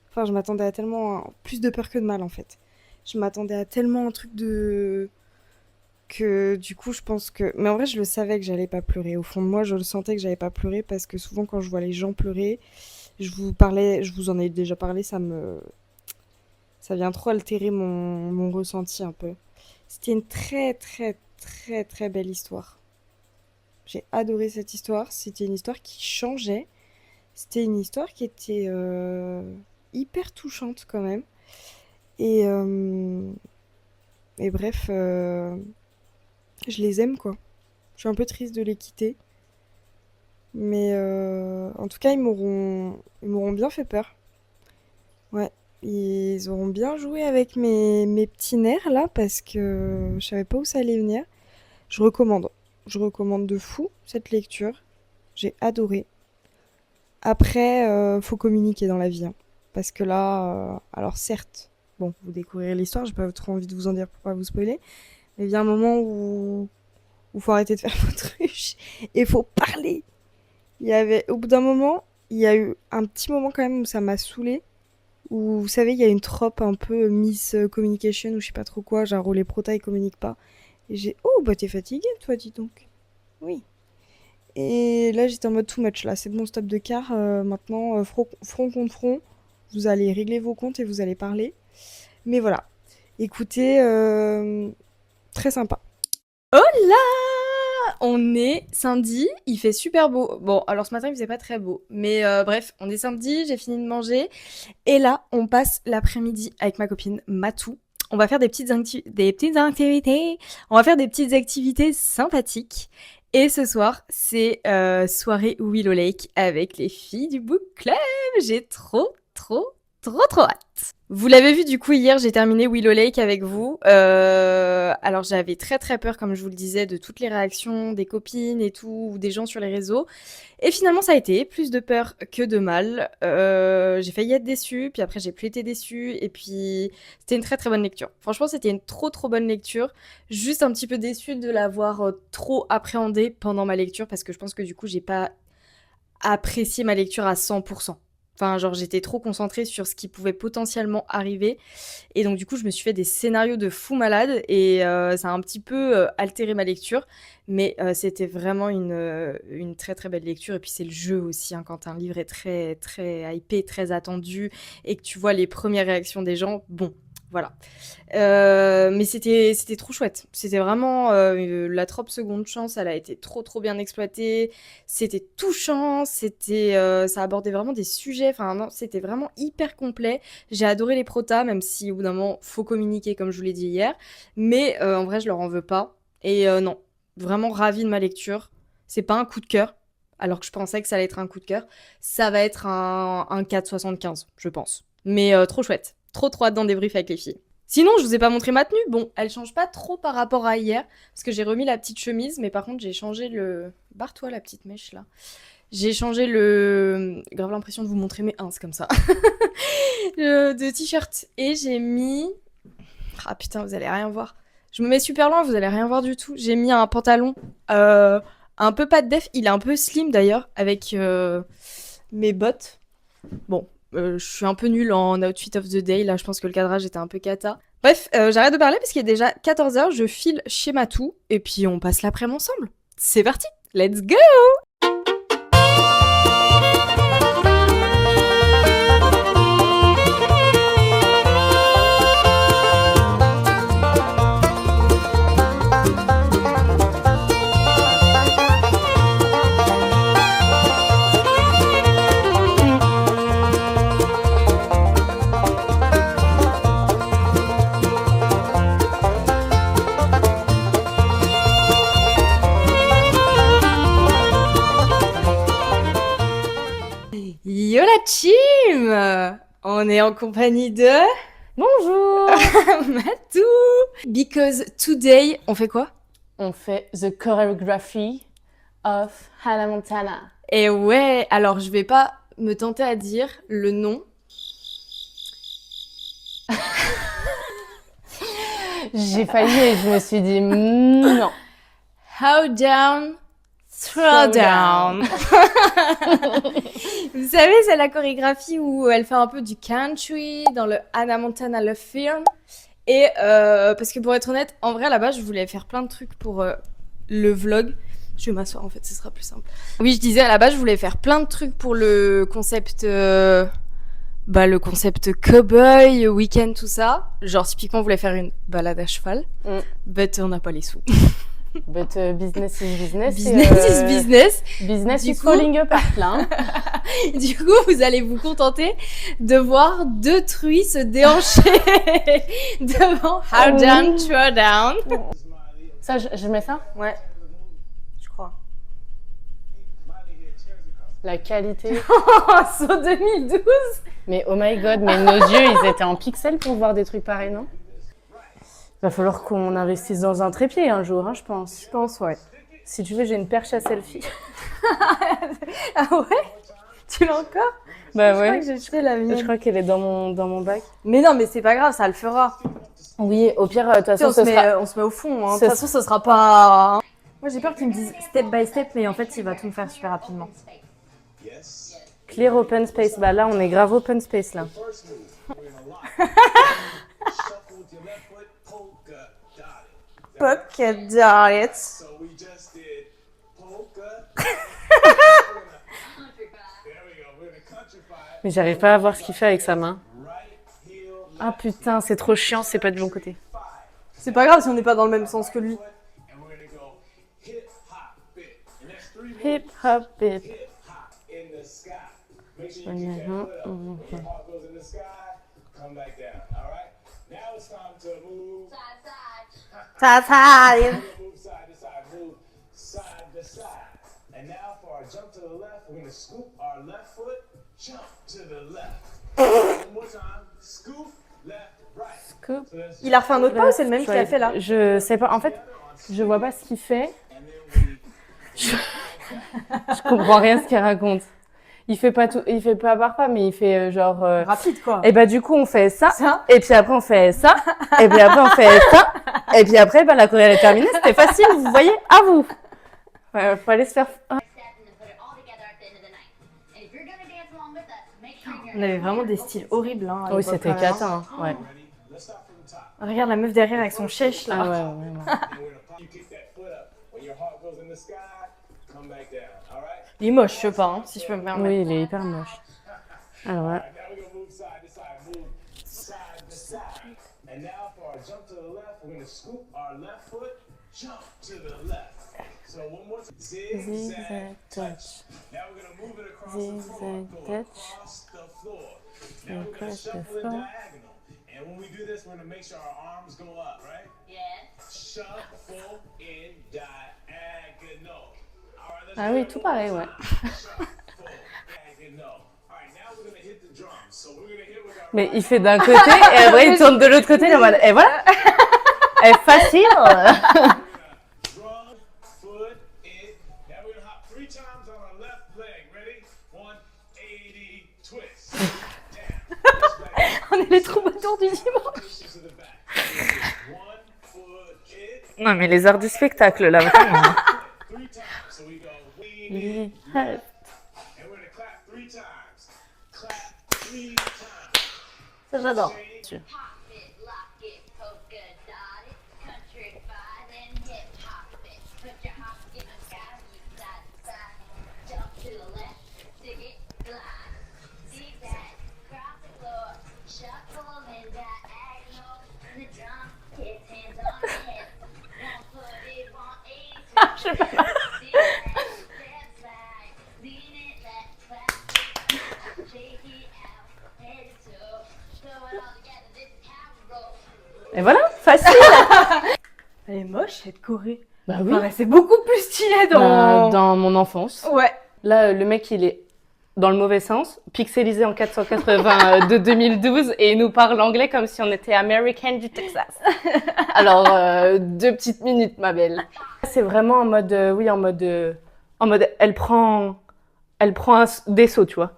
Enfin, je m'attendais à tellement plus de peur que de mal, en fait. Je m'attendais à tellement un truc de que du coup, je pense que. Mais en vrai, je le savais que j'allais pas pleurer. Au fond de moi, je le sentais que j'allais pas pleurer parce que souvent, quand je vois les gens pleurer, je vous en ai déjà parlé, ça vient trop altérer mon ressenti un peu. C'était une très, très, très, très belle histoire. J'ai adoré cette histoire. C'était une histoire qui changeait. C'était une histoire qui était hyper touchante quand même. Et, et bref, je les aime, quoi. Je suis un peu triste de les quitter. Mais en tout cas, ils m'auront bien fait peur. Ouais, ils auront bien joué avec mes petits nerfs, là, parce que je savais pas où ça allait venir. Je recommande. Je recommande de fou cette lecture. J'ai adoré. Après, faut communiquer dans la vie, hein. Parce que là, alors certes, bon, vous découvrirez l'histoire, j'ai pas trop envie de vous en dire pour pas vous spoiler, mais il y a un moment où faut arrêter de faire l'autruche et faut parler. Au bout d'un moment, il y a eu un petit moment quand même où ça m'a saoulée, où vous savez, il y a une trope un peu Miss Communication ou je sais pas trop quoi, genre où les protas ils communiquent pas. Et oh bah t'es fatiguée toi, dis donc. Oui. Et là j'étais en mode too much là, c'est bon, stop de car, maintenant front contre front, vous allez régler vos comptes et vous allez parler. Mais voilà, écoutez, très sympa. Oh là! On est samedi, il fait super beau. Bon, alors ce matin il faisait pas très beau, mais bref, on est samedi, j'ai fini de manger. Et là, on passe l'après-midi avec ma copine Matou. On va faire des petites activités. On va faire des petites activités sympathiques. Et ce soir, c'est soirée Willow Lake avec les filles du book club. J'ai trop hâte. Vous l'avez vu du coup hier, j'ai terminé Willow Lake avec vous. Alors j'avais très peur, comme je vous le disais, de toutes les réactions des copines et tout, ou des gens sur les réseaux. Et finalement ça a été plus de peur que de mal. J'ai failli être déçue, puis après j'ai plus été déçue, et puis c'était une très bonne lecture. Franchement c'était une trop bonne lecture. Juste un petit peu déçue de l'avoir trop appréhendée pendant ma lecture, parce que je pense que du coup j'ai pas apprécié ma lecture à 100%. Enfin, genre, j'étais trop concentrée sur ce qui pouvait potentiellement arriver. Et donc, du coup, je me suis fait des scénarios de fou malade. Et ça a un petit peu altéré ma lecture. Mais c'était vraiment une très belle lecture. Et puis, c'est le jeu aussi, hein, quand un livre est très hypé, très attendu, et que tu vois les premières réactions des gens. Bon, voilà. Mais c'était trop chouette. C'était vraiment la trope seconde chance, elle a été trop bien exploitée. C'était touchant, ça abordait vraiment des sujets. Enfin non, c'était vraiment hyper complet. J'ai adoré les protas, même si au bout d'un moment faut communiquer comme je vous l'ai dit hier. Mais en vrai je leur en veux pas. Et non, vraiment ravie de ma lecture. C'est pas un coup de cœur, alors que je pensais que ça allait être un coup de cœur. Ça va être un 4,75, je pense. Mais trop chouette. Trop hâte d'en débrief avec les filles. Sinon, je vous ai pas montré ma tenue. Bon, elle change pas trop par rapport à hier, parce que j'ai remis la petite chemise, mais par contre, j'ai changé le... Barre-toi la petite mèche, là. J'ai changé le... Grave l'impression de vous montrer mes ins, comme ça. de t-shirt. Et j'ai mis... Ah putain, vous allez rien voir. Je me mets super loin, vous allez rien voir du tout. J'ai mis un pantalon un peu pas de def. Il est un peu slim, d'ailleurs, avec mes bottes. Bon. Je suis un peu nulle en outfit of the day, là je pense que le cadrage était un peu cata. Bref, j'arrête de parler parce qu'il est déjà 14h, je file chez Matou, et puis on passe l'après-midi ensemble. C'est parti, let's go! Yo la team! On est en compagnie de... Bonjour! Matou! Because today, on fait quoi? On fait The Choreography of Hannah Montana. Et ouais, alors je vais pas me tenter à dire le nom. J'ai failli et je me suis dit non. How down, throw down. Vous savez, c'est la chorégraphie où elle fait un peu du country dans le Hannah Montana le film. Et parce que pour être honnête, en vrai là-bas, je voulais faire plein de trucs pour le vlog. Je vais m'asseoir en fait, ce sera plus simple. Oui, je disais à la base, je voulais faire plein de trucs pour le concept cowboy, week-end, tout ça. Genre typiquement, on voulait faire une balade à cheval. But on n'a pas les sous. But business is business. Business is business. Business Du is coup... falling apart là. Hein. Du coup, vous allez vous contenter de voir 2 truies se déhancher devant How Down, Throwdown. Ça, je mets ça? Ouais, je crois. La qualité. Saut 2012. Mais oh my god, mais nos yeux, ils étaient en pixels pour voir des trucs pareils, non? Va falloir qu'on investisse dans un trépied un jour, hein, je pense. Je pense, ouais. Si tu veux, j'ai une perche à selfie. Ah ouais? Tu l'as encore? Bah Je crois ouais. que j'ai jeté la Je mienne. crois qu'elle est dans mon bac. Mais non, mais c'est pas grave, ça le fera. Oui, au pire, de toute Tu sais, façon, ce sera... on se met au fond. Hein. De Ce toute façon, ce sera pas. Moi, j'ai peur qu'ils me disent step by step, mais en fait, il va tout me faire super rapidement. Clear open space. Bah là, on est grave open space, là. Polka dot. Mais j'arrive pas à voir ce qu'il fait avec sa main. Ah putain, c'est trop chiant, c'est pas du bon côté. C'est pas grave si on n'est pas dans le même sens que lui. Hip hop bit. Ta ta. And now for our jump to the left, we're going to scoop our left foot, jump to the left. One more time, scoop, left, right. Scoop. Il a refait un autre pas ou c'est le même qu'il a fait là? Je sais pas, en fait, je vois pas ce qu'il fait. Je comprends rien ce qu'il raconte. Il fait pas tout, il fait pas par pas, mais il fait genre. Rapide quoi. Et bah du coup on fait ça, Ça. et puis après on fait ça, et puis après on fait ça, et puis après bah la choré elle est terminée, c'était facile, vous voyez, à vous. Ouais, faut aller se faire. Ah. On avait vraiment des styles horribles. Hein, à Oui, l'époque, c'était quand même, hein. catin, ouais. Regarde la meuf derrière avec son chèche là. Ah ouais, ouais. Il est moche, je sais pas, hein, si je peux me permettre. Oui, il est hyper moche. Alors là. Zigzag touch. Zigzag touch. And cross the floor. And when we do this, we're going to make sure our arms go up, right? Yes. Shuffle in diagonal. All right, let's Ah do oui, it tout one pareil, more ouais. time. Shuffle diagonal. All right, now we're going to hit the drums. So we're going to hit with our Mais il fait d'un côté et après il tourne de l'autre côté. En mode, et voilà. Elle est facile. drum, foot, in. Now we're going to hop 3 times on our left leg. Ready? 180 twist. Down. On est les troubadours du dimanche. To the back. 1 foot, in. Non mais les arts du spectacle là vraiment. 3 times. So we go lean, Ouais. and we're going to clap 3 times. Clap 3 times. Ça j'adore. Et voilà, facile. Elle est moche cette Corée. Bah Elle paraissait beaucoup plus stylée dans... Dans mon enfance. Ouais. Là, le mec, il est dans le mauvais sens, pixelisé en 480 de 2012 et il nous parle anglais comme si on était américaine du Texas. Alors, 2 petites minutes, ma belle. C'est vraiment en mode, oui, en mode, elle prend des sauts, tu vois.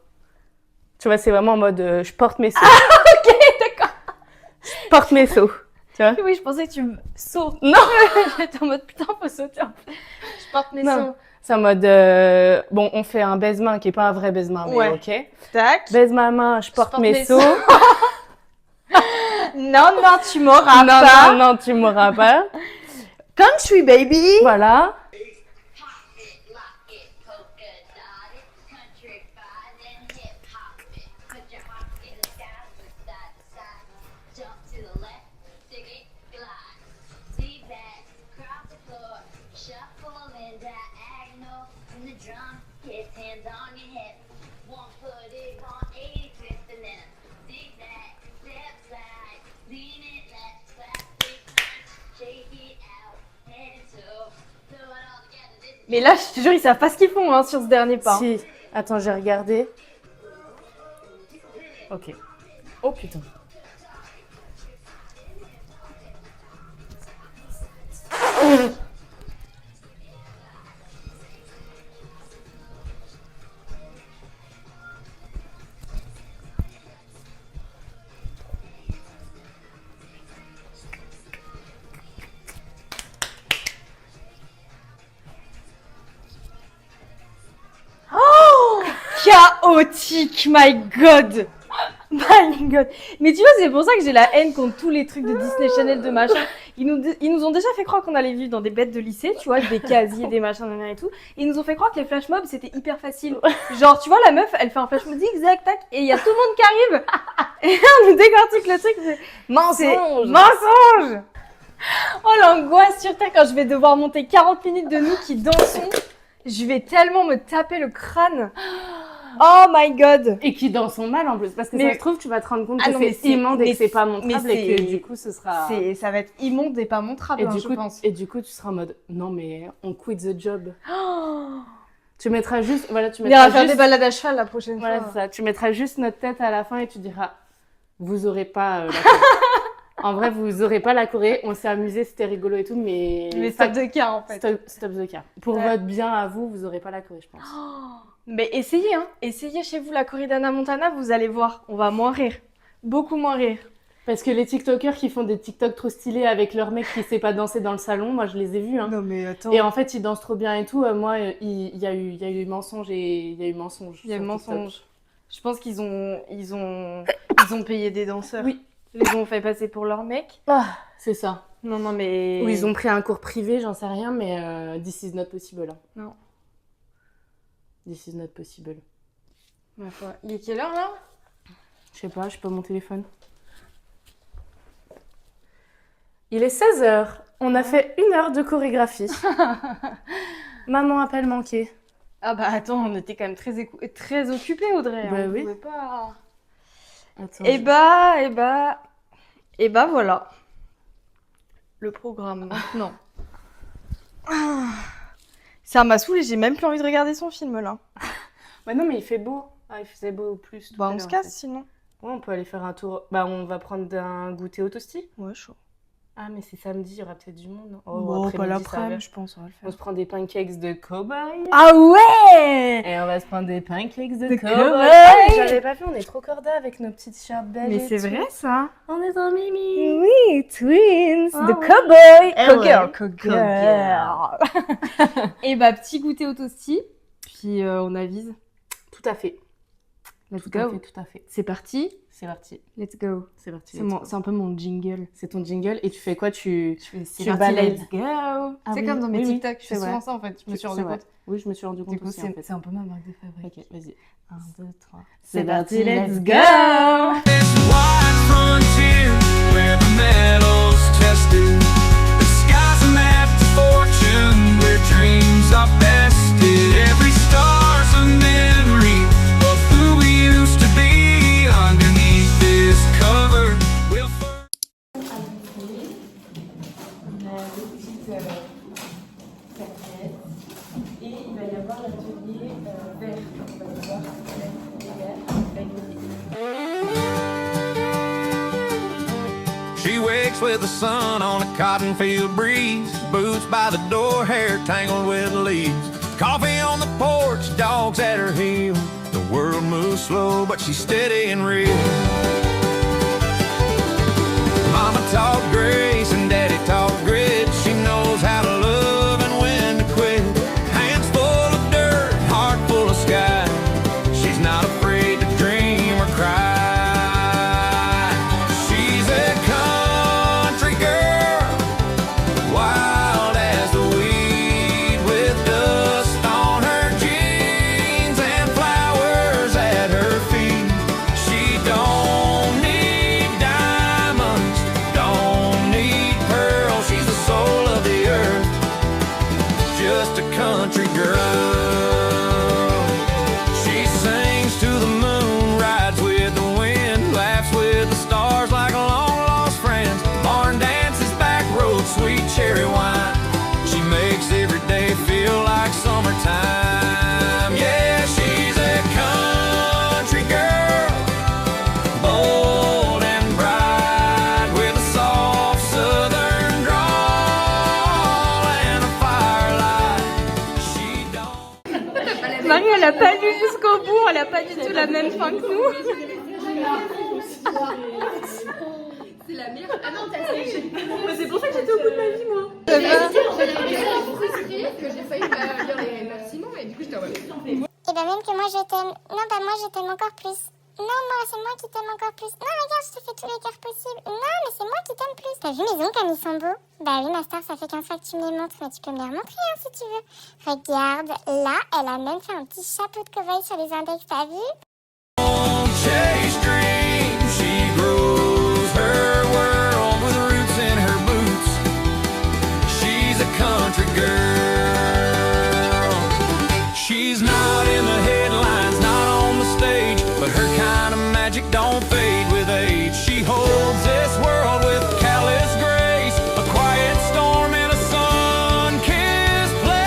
Tu vois, c'est vraiment en mode, je porte mes sauts. Ok, d'accord. Je porte mes sauts, tu vois. Oui, je pensais que tu me sautes. Non. J'étais en mode putain, faut sauter. Je porte mes Non. sauts. C'est en mode, bon, on fait un baise-main qui est pas un vrai baise-main, mais Ouais. ok. Tac. Baise ma main, je porte mes sauts. Non, non, tu m'auras Non, pas. non, non, tu m'auras pas. Country baby. Voilà. Mais là, je te jure, ils savent pas ce qu'ils font hein, sur ce dernier pas. Si. Attends, j'ai regardé. Ok. Oh putain. Chaotique, my god! My god! Mais tu vois, c'est pour ça que j'ai la haine contre tous les trucs de Disney Channel, de machin. Ils nous ont déjà fait croire qu'on allait vivre dans des bêtes de lycée, tu vois, des casiers, des machins, et tout. Et ils nous ont fait croire que les flash mobs c'était hyper facile. Genre, tu vois, la meuf, elle fait un flash mob zigzag, tac, et il y a tout le monde qui arrive. Et là, on nous décortique le truc, c'est Mensonge. mensonge! Oh, l'angoisse sur terre quand je vais devoir monter 40 minutes de nous qui dansons. Je vais tellement me taper le crâne. Oh my god! Et qui dansent mal en plus. Parce que Mais- ça se trouve, tu vas te rendre compte Ah que non, mais c'est immonde et mais que c'est pas mais montrable et que c'est- du coup, ce sera. Ça va être immonde et pas montrable, Et hein, du, je coup, pense. et du coup, tu seras en mode non, mais on quit the job. Tu mettras juste. Voilà, tu On ira mettras faire juste. des balades à cheval la prochaine Voilà, fois. c'est ça. Tu mettras juste notre tête à la fin et tu diras vous aurez pas la Corée. En vrai, vous aurez pas la Corée. On s'est amusé, c'était rigolo et tout, mais. Mais stop de cas en fait. Stop the car. Pour Ouais. votre bien à vous, vous aurez pas la Corée, je pense. Mais essayez, hein. Essayez chez vous la corrida d'Hannah Montana, vous allez voir. On va moins rire. Beaucoup moins rire. Parce que les TikTokers qui font des TikTok trop stylés avec leur mec qui sait pas danser dans le salon, moi je les ai vus. Hein. Non mais attends. Et en fait, ils dansent trop bien et tout. Moi, il y a eu mensonge et il y a eu mensonge. Il y a sur eu TikTok. mensonge. Je pense qu'ils ont payé des danseurs. Oui. Ils les ont fait passer pour leur mec. Ah, c'est ça. Non, non, mais. Ou ils ont pris un cours privé, j'en sais rien, mais this is not possible. Hein. Non. This is not possible. Ma foi. Il est quelle heure là? Je sais pas, je peux mon téléphone. Il est 16h. On a fait 1 heure de chorégraphie. Maman appelle manqué. Ah bah attends, on était quand même très occupés, Audrey. Bah On oui. pouvait pas. Attends, Et bah voilà. Le programme maintenant. Ah. Ça m'a saoulée, j'ai même plus envie de regarder son film là. Bah non, mais il fait beau. Ah, il faisait beau au plus. tout Bah à on l'heure, se en casse fait. sinon. Ouais, on peut aller faire un tour. Bah, on va prendre un goûter au toasty. Ouais, chaud. Ah, mais c'est samedi, il y aura peut-être du monde. Non Bon, pas après-midi, ça va. l'après-midi, je pense, on va le On faire. se prend des pancakes de cow-boy. Ah ouais! Et on va se prendre des pancakes de De cow-boy. cow-boy. Ah, mais j'avais pas vu, on est trop corda avec nos petites shirts beige. Mais et c'est tout. vrai ça? On est en mimi. Oui, twins, Ah de ouais. cowboy, Eh cowgirl, ouais. cowgirl. Et bah petit goûter au toasty, puis on avise. Tout à fait. Let's Tout à go. fait, tout à fait. C'est parti. C'est parti. Let's go. C'est parti. C'est un peu mon jingle. C'est ton jingle et tu fais quoi? Tu C'est Tu parti, balayes. let's go. Ah c'est oui, comme dans mes oui, oui, TikTok, je fais c'est vrai. souvent ça en fait. Je me suis rendu C'est vrai. compte. Oui, je me suis rendu compte Du coup, aussi, en fait. c'est un peu ma marque de fabrique. Ok, vas-y. 1, 2, 3. C'est parti, let's go. This wide frontier where the metal's tested. The sky's a map to fortune where dreams are bested. Every star's a memory of who we used to be. Underneath this cover, we'll Et il va y avoir l'atelier vert. On va devoir She wakes with the sun on a cotton field breeze. Boots by the door, hair tangled with leaves. Coffee on the porch, dogs at her heel. The world moves slow, but she's steady and real. Mama taught grace and daddy taught grit. She knows how to love and when to quit. Hands full of dirt, heart full of sky. She's not afraid to dream or cry. She's a country girl, wild as the weed, with dust on her jeans and flowers at her feet. She don't need diamonds, don't need Marie, elle a pas lu jusqu'au bout, elle a pas du tout la même fin que nous. C'est la meilleure. Ah non, t'as séché. C'est pour ça que j'étais au bout de ma vie, moi. Que j'ai failli lire les remerciements et du coup, j'étais en mode. Et bah même que moi je t'aime. Non, bah moi je t'aime encore plus. Non, moi c'est moi qui t'aime encore plus. Non, regarde, je te fais tous les cœurs possibles. Non, mais c'est moi qui t'aime plus. T'as vu mes ongles comme ils sont beaux? Bah oui, ma star, ça fait 15 fois que tu me les montres, mais tu peux me les remontrer hein, si tu veux. Regarde, là, elle a même fait un petit chapeau de cow-boy sur les index, t'as vu? Chase dreams, she grows her world with roots in her boots. She's a country girl. She's not in the headlines, not on the stage, but her kind of magic don't fade with age. She holds this world with callous grace, a quiet storm in a sun-kissed place.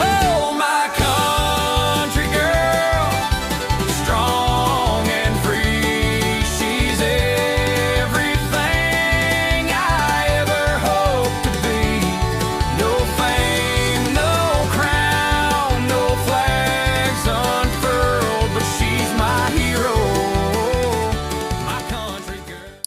Oh, my country girl, strong and free. She's everything I ever hoped to be. No fame, no crown, no flags unfurled, but she's my hero, my country girl.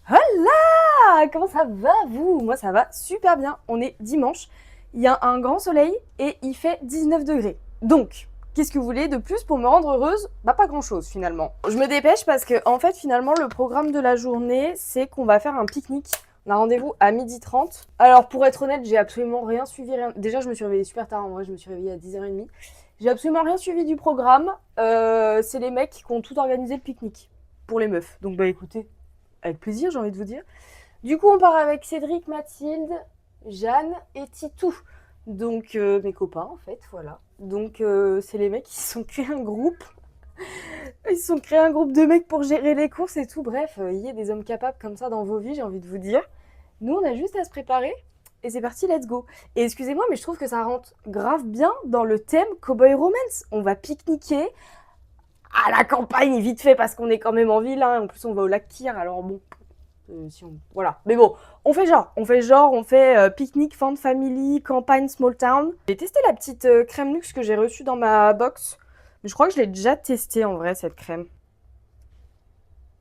Hola! Comment ça va, vous? Moi, ça va super bien. On est dimanche, il y a un grand soleil et il fait 19 degrés. Donc, qu'est-ce que vous voulez de plus pour me rendre heureuse? Bah, pas grand-chose, finalement. Je me dépêche parce que, en fait, finalement, le programme de la journée, c'est qu'on va faire un pique-nique. On a rendez-vous à 12h30. Alors, pour être honnête, j'ai absolument rien suivi. Déjà, je me suis réveillée super tard. En vrai, je me suis réveillée à 10h30. J'ai absolument rien suivi du programme. C'est les mecs qui ont tout organisé le pique-nique pour les meufs. Donc, bah, écoutez, avec plaisir, j'ai envie de vous dire. Du coup, on part avec Cédric, Mathilde, Jeanne et Titou. Donc, mes copains, en fait, voilà. Donc, c'est les mecs qui se sont créés un groupe. Ils se sont créés un groupe de mecs pour gérer les courses et tout. Bref, il y a des hommes capables comme ça dans vos vies, j'ai envie de vous dire. Nous, on a juste à se préparer et c'est parti, let's go. Et excusez-moi, mais je trouve que ça rentre grave bien dans le thème Cowboy Romance. On va pique-niquer à la campagne, vite fait, parce qu'on est quand même en ville. Hein. En plus, on va au lac Kyr, alors bon... Voilà. Mais bon, on fait pique-nique, fan family, campagne, small town. J'ai testé la petite crème luxe que j'ai reçue dans ma box. Mais je crois que je l'ai déjà testée en vrai, cette crème.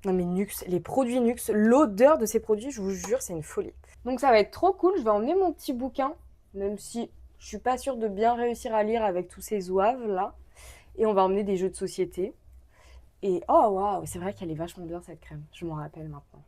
Non mais Nux, les produits Nux, l'odeur de ces produits, je vous jure, c'est une folie. Donc ça va être trop cool, je vais emmener mon petit bouquin, même si je suis pas sûre de bien réussir à lire avec tous ces zouaves là. Et on va emmener des jeux de société. Et oh waouh, c'est vrai qu'elle est vachement bien cette crème, je m'en rappelle maintenant.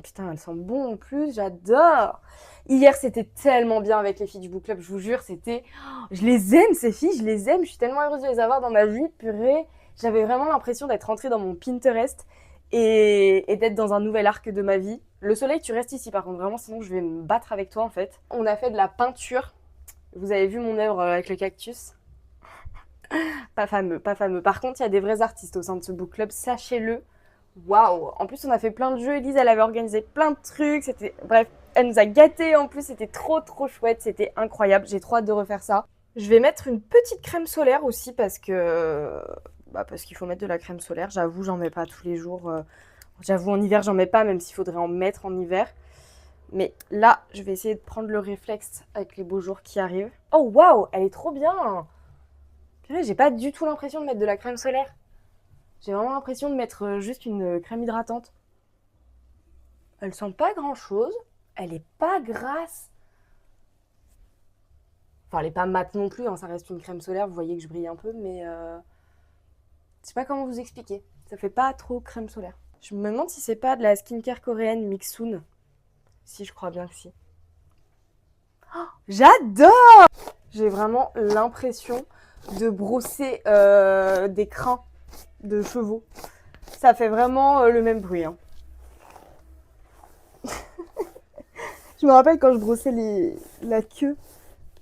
Putain, elles sentent bon en plus, j'adore. Hier, c'était tellement bien avec les filles du book club, je vous jure, c'était... Je les aime, ces filles, je les aime, je suis tellement heureuse de les avoir dans ma vie, purée. J'avais vraiment l'impression d'être rentrée dans mon Pinterest et d'être dans un nouvel arc de ma vie. Le soleil, tu restes ici par contre, vraiment, sinon je vais me battre avec toi en fait. On a fait de la peinture, vous avez vu mon œuvre avec le cactus. Pas fameux, pas fameux. Par contre, il y a des vrais artistes au sein de ce book club, sachez-le. Waouh! En plus, on a fait plein de jeux. Elise, elle avait organisé plein de trucs. C'était... Bref, elle nous a gâtés en plus. C'était trop, trop chouette. C'était incroyable. J'ai trop hâte de refaire ça. Je vais mettre une petite crème solaire aussi parce que... parce qu'il faut mettre de la crème solaire. J'avoue, j'en mets pas tous les jours. J'avoue, en hiver, j'en mets pas, même s'il faudrait en mettre en hiver. Mais là, je vais essayer de prendre le réflexe avec les beaux jours qui arrivent. Oh, waouh! Elle est trop bien! Purée, j'ai pas du tout l'impression de mettre de la crème solaire. J'ai vraiment l'impression de mettre juste une crème hydratante. Elle sent pas grand chose. Elle est pas grasse. Enfin, elle est pas mate non plus. Hein, ça reste une crème solaire. Vous voyez que je brille un peu. Mais je sais pas comment vous expliquer. Ça fait pas trop crème solaire. Je me demande si c'est pas de la skincare coréenne Mixun. Si, je crois bien que si. Oh, j'adore! J'ai vraiment l'impression de brosser des crins de chevaux. Ça fait vraiment le même bruit. Hein. Je me rappelle quand je brossais la queue,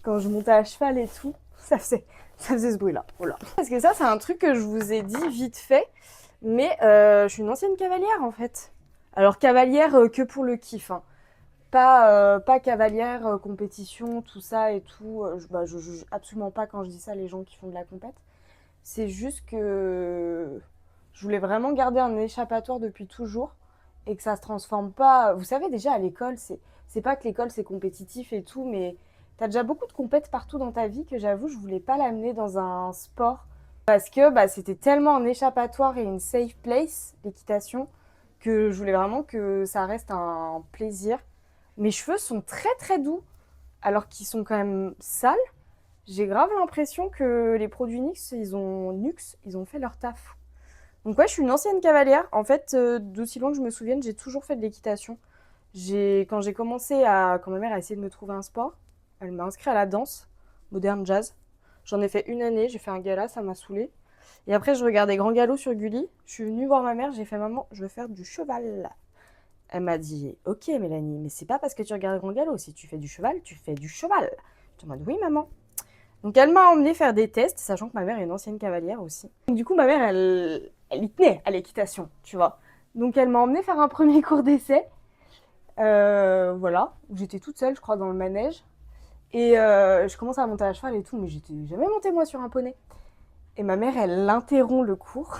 quand je montais à cheval et tout, ça faisait ce bruit-là. Voilà. Parce que ça, c'est un truc que je vous ai dit vite fait, mais je suis une ancienne cavalière en fait. Alors cavalière que pour le kiff. Hein. Pas cavalière, compétition, tout ça et tout. Je juge absolument pas quand je dis ça les gens qui font de la compète. C'est juste que je voulais vraiment garder un échappatoire depuis toujours et que ça se transforme pas. Vous savez déjà à l'école, c'est pas que l'école c'est compétitif et tout, mais t'as déjà beaucoup de compètes partout dans ta vie que j'avoue, je voulais pas l'amener dans un sport parce que bah, c'était tellement un échappatoire et une safe place, l'équitation, que je voulais vraiment que ça reste un plaisir. Mes cheveux sont très très doux, alors qu'ils sont quand même sales. J'ai grave l'impression que les produits NYX, ils ont fait leur taf. Donc ouais, je suis une ancienne cavalière. En fait, d'aussi loin que je me souvienne, j'ai toujours fait de l'équitation. Quand ma mère a essayé de me trouver un sport, elle m'a inscrit à la danse, moderne jazz. J'en ai fait une année, j'ai fait un gala, ça m'a saoulée. Et après, je regardais Grand Galop sur Gulli. Je suis venue voir ma mère, j'ai fait « Maman, je veux faire du cheval ». Elle m'a dit « Ok Mélanie, mais c'est pas parce que tu regardes Grand Galop. Si tu fais du cheval, tu fais du cheval ». Je me dis « Oui maman ». Donc elle m'a emmenée faire des tests, sachant que ma mère est une ancienne cavalière aussi. Donc, du coup, ma mère, elle y tenait à l'équitation, tu vois. Donc elle m'a emmenée faire un premier cours d'essai. Voilà, où j'étais toute seule, je crois, dans le manège. Et je commence à monter à cheval et tout, mais j'étais jamais montée moi sur un poney. Et ma mère, elle interrompt le cours.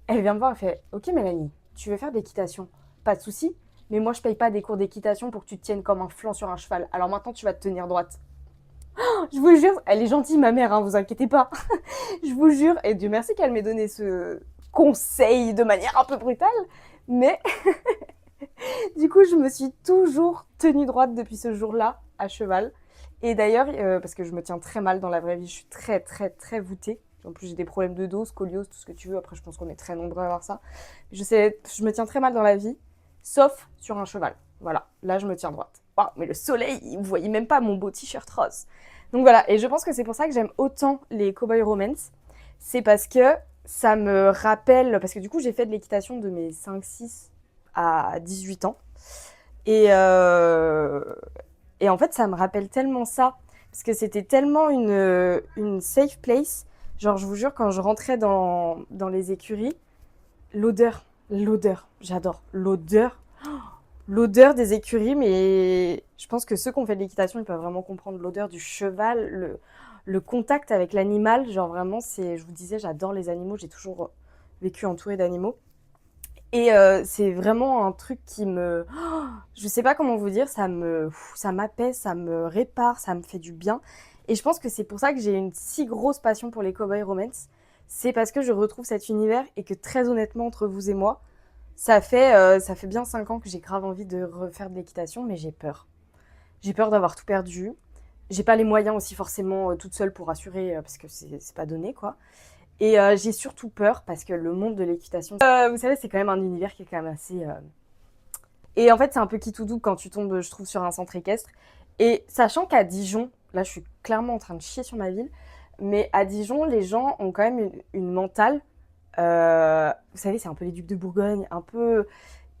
Elle vient me voir, elle fait « Ok Mélanie, tu veux faire de l'équitation ? Pas de souci, mais moi je paye pas des cours d'équitation pour que tu te tiennes comme un flanc sur un cheval. Alors maintenant tu vas te tenir droite. » Oh, je vous jure, elle est gentille ma mère, hein, vous inquiétez pas. Je vous jure, et Dieu merci qu'elle m'ait donné ce conseil de manière un peu brutale, mais du coup je me suis toujours tenue droite depuis ce jour-là à cheval. Et d'ailleurs, parce que je me tiens très mal dans la vraie vie, je suis très très très voûtée. En plus j'ai des problèmes de dos, scoliose, tout ce que tu veux. Après je pense qu'on est très nombreux à avoir ça. Je me tiens très mal dans la vie, sauf sur un cheval. Voilà, là je me tiens droite. Wow, mais le soleil, vous voyez même pas mon beau t-shirt rose. Donc voilà, et je pense que c'est pour ça que j'aime autant les Cowboy Romance. C'est parce que ça me rappelle, parce que du coup j'ai fait de l'équitation de mes 5-6 à 18 ans. Et en fait ça me rappelle tellement ça, parce que c'était tellement une safe place. Genre je vous jure, quand je rentrais dans les écuries, l'odeur, j'adore l'odeur. L'odeur des écuries, mais je pense que ceux qui ont fait de l'équitation, ils peuvent vraiment comprendre l'odeur du cheval, le contact avec l'animal. Genre vraiment, je vous disais, j'adore les animaux, j'ai toujours vécu entourée d'animaux. Et c'est vraiment un truc qui je sais pas comment vous dire, ça m'apaise, ça me répare, ça me fait du bien. Et je pense que c'est pour ça que j'ai une si grosse passion pour les Cowboy Romance. C'est parce que je retrouve cet univers et que très honnêtement, entre vous et moi, ça fait bien 5 ans que j'ai grave envie de refaire de l'équitation, mais j'ai peur. J'ai peur d'avoir tout perdu. J'ai pas les moyens aussi forcément toute seule pour assurer, parce que c'est pas donné, quoi. Et j'ai surtout peur parce que le monde de l'équitation, vous savez, c'est quand même un univers qui est quand même assez... Et en fait, c'est un peu qui tout double quand tu tombes, je trouve, sur un centre équestre. Et sachant qu'à Dijon, là, je suis clairement en train de chier sur ma ville, mais à Dijon, les gens ont quand même une mentale. Vous savez, c'est un peu les Ducs de Bourgogne, un peu...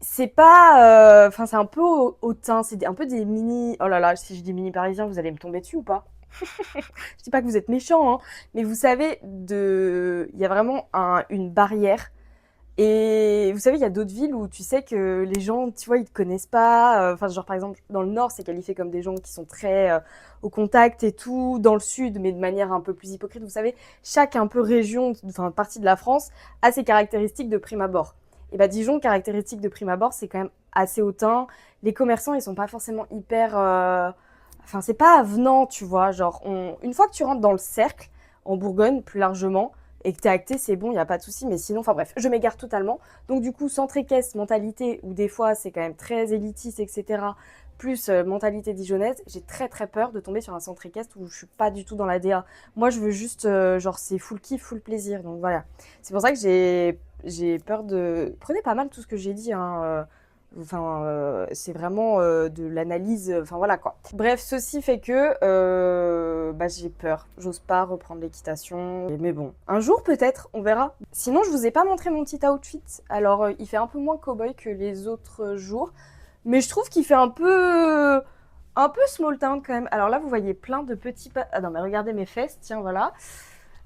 C'est pas... Enfin, c'est un peu hautain, c'est un peu des mini... Oh là là, si je dis mini parisiens, vous allez me tomber dessus ou pas? Je dis pas que vous êtes méchants, hein, mais vous savez, il y a vraiment une barrière. Et vous savez, il y a d'autres villes où tu sais que les gens, tu vois, ils te connaissent pas. Enfin, genre par exemple, dans le Nord, c'est qualifié comme des gens qui sont très au contact et tout. Dans le Sud, mais de manière un peu plus hypocrite, vous savez, chaque un peu région, enfin partie de la France, a ses caractéristiques de prime abord. Et bah Dijon, caractéristique de prime abord, c'est quand même assez hautain. Les commerçants, ils sont pas forcément hyper... Enfin, c'est pas avenant, tu vois. Genre, une fois que tu rentres dans le cercle, en Bourgogne, plus largement, et que t'es acté, c'est bon, il n'y a pas de souci. Mais sinon, enfin bref, je m'égare totalement. Donc du coup, centre équestre, mentalité, où des fois, c'est quand même très élitiste, etc., plus mentalité dijonnaise, j'ai très très peur de tomber sur un centre équestre où je suis pas du tout dans la DA. Moi, je veux juste, genre, c'est full kiff, full plaisir. Donc voilà. C'est pour ça que j'ai peur de... Prenez pas mal tout ce que j'ai dit, hein. Enfin, c'est vraiment de l'analyse, enfin voilà quoi. Bref, ceci fait que j'ai peur, j'ose pas reprendre l'équitation, mais bon, un jour peut-être, on verra. Sinon, je vous ai pas montré mon petit outfit, alors il fait un peu moins cow-boy que les autres jours, mais je trouve qu'il fait un peu small town quand même. Alors là, vous voyez plein de petits ah non, mais regardez mes fesses, tiens, voilà.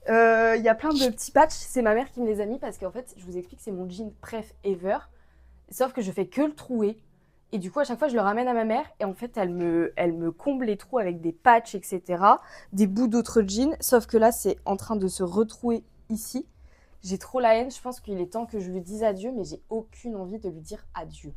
Il y a plein de petits patchs, c'est ma mère qui me les a mis parce qu'en fait, je vous explique, c'est mon jean préf ever. Sauf que je fais que le trouer. Et du coup, à chaque fois, je le ramène à ma mère. Et en fait, elle me comble les trous avec des patchs, etc. Des bouts d'autres jeans. Sauf que là, c'est en train de se retrouer ici. J'ai trop la haine. Je pense qu'il est temps que je lui dise adieu. Mais j'ai aucune envie de lui dire adieu.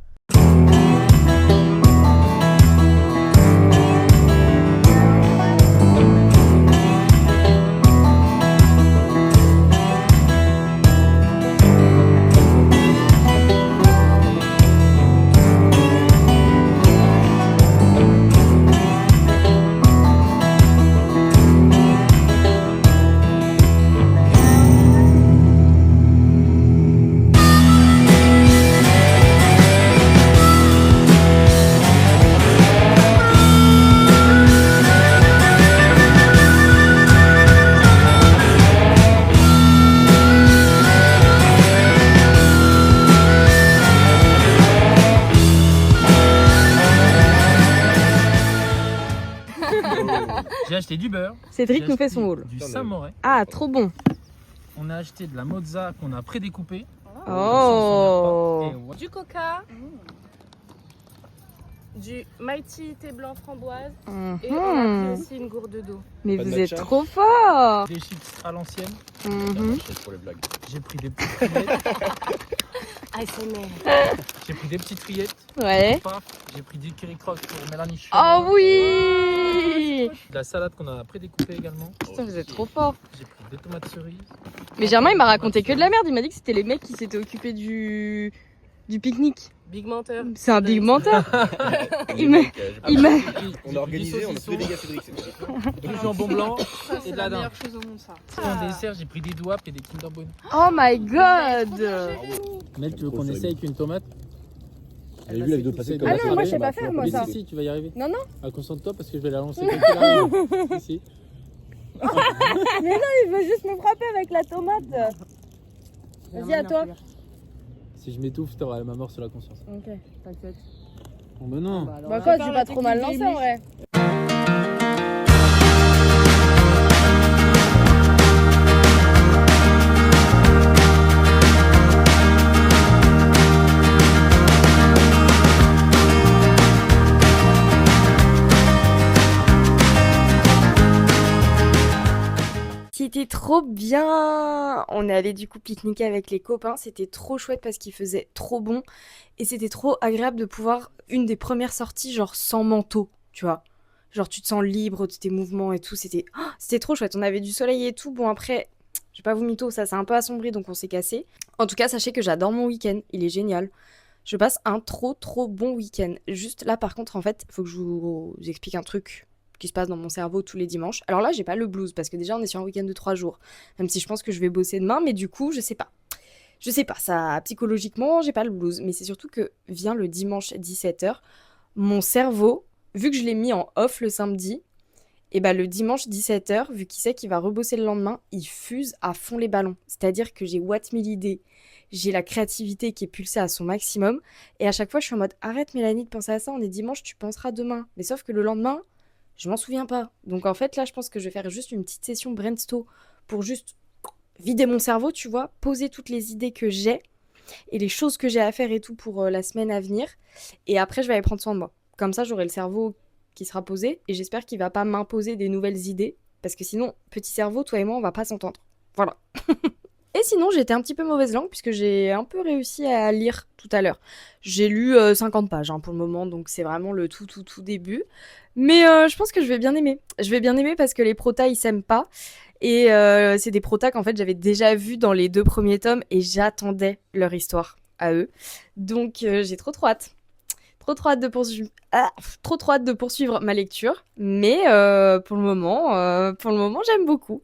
J'ai acheté du beurre. Cédric j'ai nous fait acheté son haul. Du Saint-Moret. Ah, trop bon. On a acheté de la mozza qu'on a prédécoupée. Oh. Et ouais. Du coca, du mighty thé blanc framboise et on a pris aussi une gourde d'eau. Mais Pas de vous êtes matcha. trop fort. Des chips à l'ancienne. Mhm. Pour les blagues. J'ai pris des petites rillettes. ASMR. J'ai pris des petites rillettes. Ouais. Paf. J'ai pris du curry croque pour Mélanie. Oh oui. De la salade qu'on a prédécoupée également. Putain, vous êtes trop fort. J'ai pris des tomates cerises. Mais Germain, il m'a raconté que de la merde. Il m'a dit que c'était les mecs qui s'étaient occupés du pique-nique. Big menteur. C'est un big menteur. Il m'a- il m'a- On a organisé, on a fait des dégâts Cédric. Du jambon blanc et de la dinde. chose au monde, ça. En dessert, j'ai pris des doigts et des Kinder Bueno. Oh my god. Mec, tu veux qu'on essaye avec une tomate? Vous avez vu la vidéo passer Ah comme non, ça, moi, je sais pas faire, moi, Mais ça. si, tu vas y arriver. Non, non. Ah, concentre-toi parce que je vais la lancer. Ici. Il veut juste me frapper avec la tomate. Vas-y, à toi. Si je m'étouffe, t'auras ma mort sur la conscience. Ok, t'inquiète. Oh, mais non. Bah quoi, j'ai pas trop mal lancé en vrai. C'était trop bien. On est allé du coup pique-niquer avec les copains. C'était trop chouette parce qu'il faisait trop bon. Et c'était trop agréable de pouvoir une des premières sorties genre sans manteau, tu vois. Genre tu te sens libre de tes mouvements et tout. C'était trop chouette. On avait du soleil et tout. Bon après, je vais pas vous mytho, ça s'est un peu assombri donc on s'est cassé. En tout cas, sachez que j'adore mon week-end. Il est génial. Je passe un trop bon week-end. Juste là par contre en fait, faut que je vous explique un truc qui se passe dans mon cerveau tous les dimanches. Alors là, j'ai pas le blues parce que déjà on est sur un week-end de 3 jours. Même si je pense que je vais bosser demain, mais du coup, je sais pas. Je sais pas, ça psychologiquement, j'ai pas le blues, mais c'est surtout que vient le dimanche 17h, mon cerveau, vu que je l'ai mis en off le samedi, et bah le dimanche 17h, vu qu'il sait qu'il va rebosser le lendemain, il fuse à fond les ballons. C'est-à-dire que j'ai Watt 1000 idées, j'ai la créativité qui est pulsée à son maximum, et à chaque fois je suis en mode arrête Mélanie de penser à ça, on est dimanche, tu penseras demain. Mais sauf que le lendemain, je m'en souviens pas. Donc en fait là je pense que je vais faire juste une petite session brainstorm pour juste vider mon cerveau, tu vois, poser toutes les idées que j'ai et les choses que j'ai à faire et tout pour la semaine à venir. Et après je vais aller prendre soin de moi. Comme ça j'aurai le cerveau qui sera posé et j'espère qu'il va pas m'imposer des nouvelles idées parce que sinon, petit cerveau, toi et moi on va pas s'entendre. Voilà. Et sinon, j'étais un petit peu mauvaise langue puisque j'ai un peu réussi à lire tout à l'heure. J'ai lu 50 pages pour le moment, donc c'est vraiment le tout début. Mais je pense que je vais bien aimer. Je vais bien aimer parce que les protas, ils s'aiment pas. Et c'est des protas qu'en fait, j'avais déjà vus dans les 2 premiers tomes et j'attendais leur histoire à eux. Donc j'ai trop hâte. Trop hâte de poursuivre. Trop hâte de poursuivre ma lecture. Mais pour le moment, j'aime beaucoup.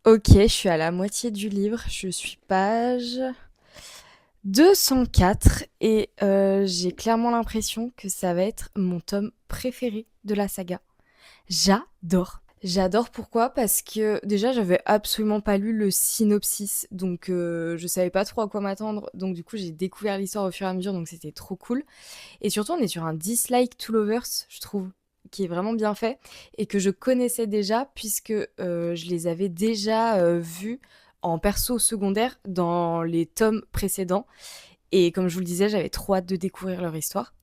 Ok, je suis à la moitié du livre, je suis page 204 et j'ai clairement l'impression que ça va être mon tome préféré de la saga. J'adore. J'adore pourquoi? Parce que déjà j'avais absolument pas lu le synopsis, donc je savais pas trop à quoi m'attendre, donc du coup j'ai découvert l'histoire au fur et à mesure, donc c'était trop cool. Et surtout on est sur un dislike to lovers, je trouve. qui est vraiment bien fait et que je connaissais déjà puisque je les avais déjà vus en perso secondaire dans les tomes précédents. Et comme je vous le disais, j'avais trop hâte de découvrir leur histoire.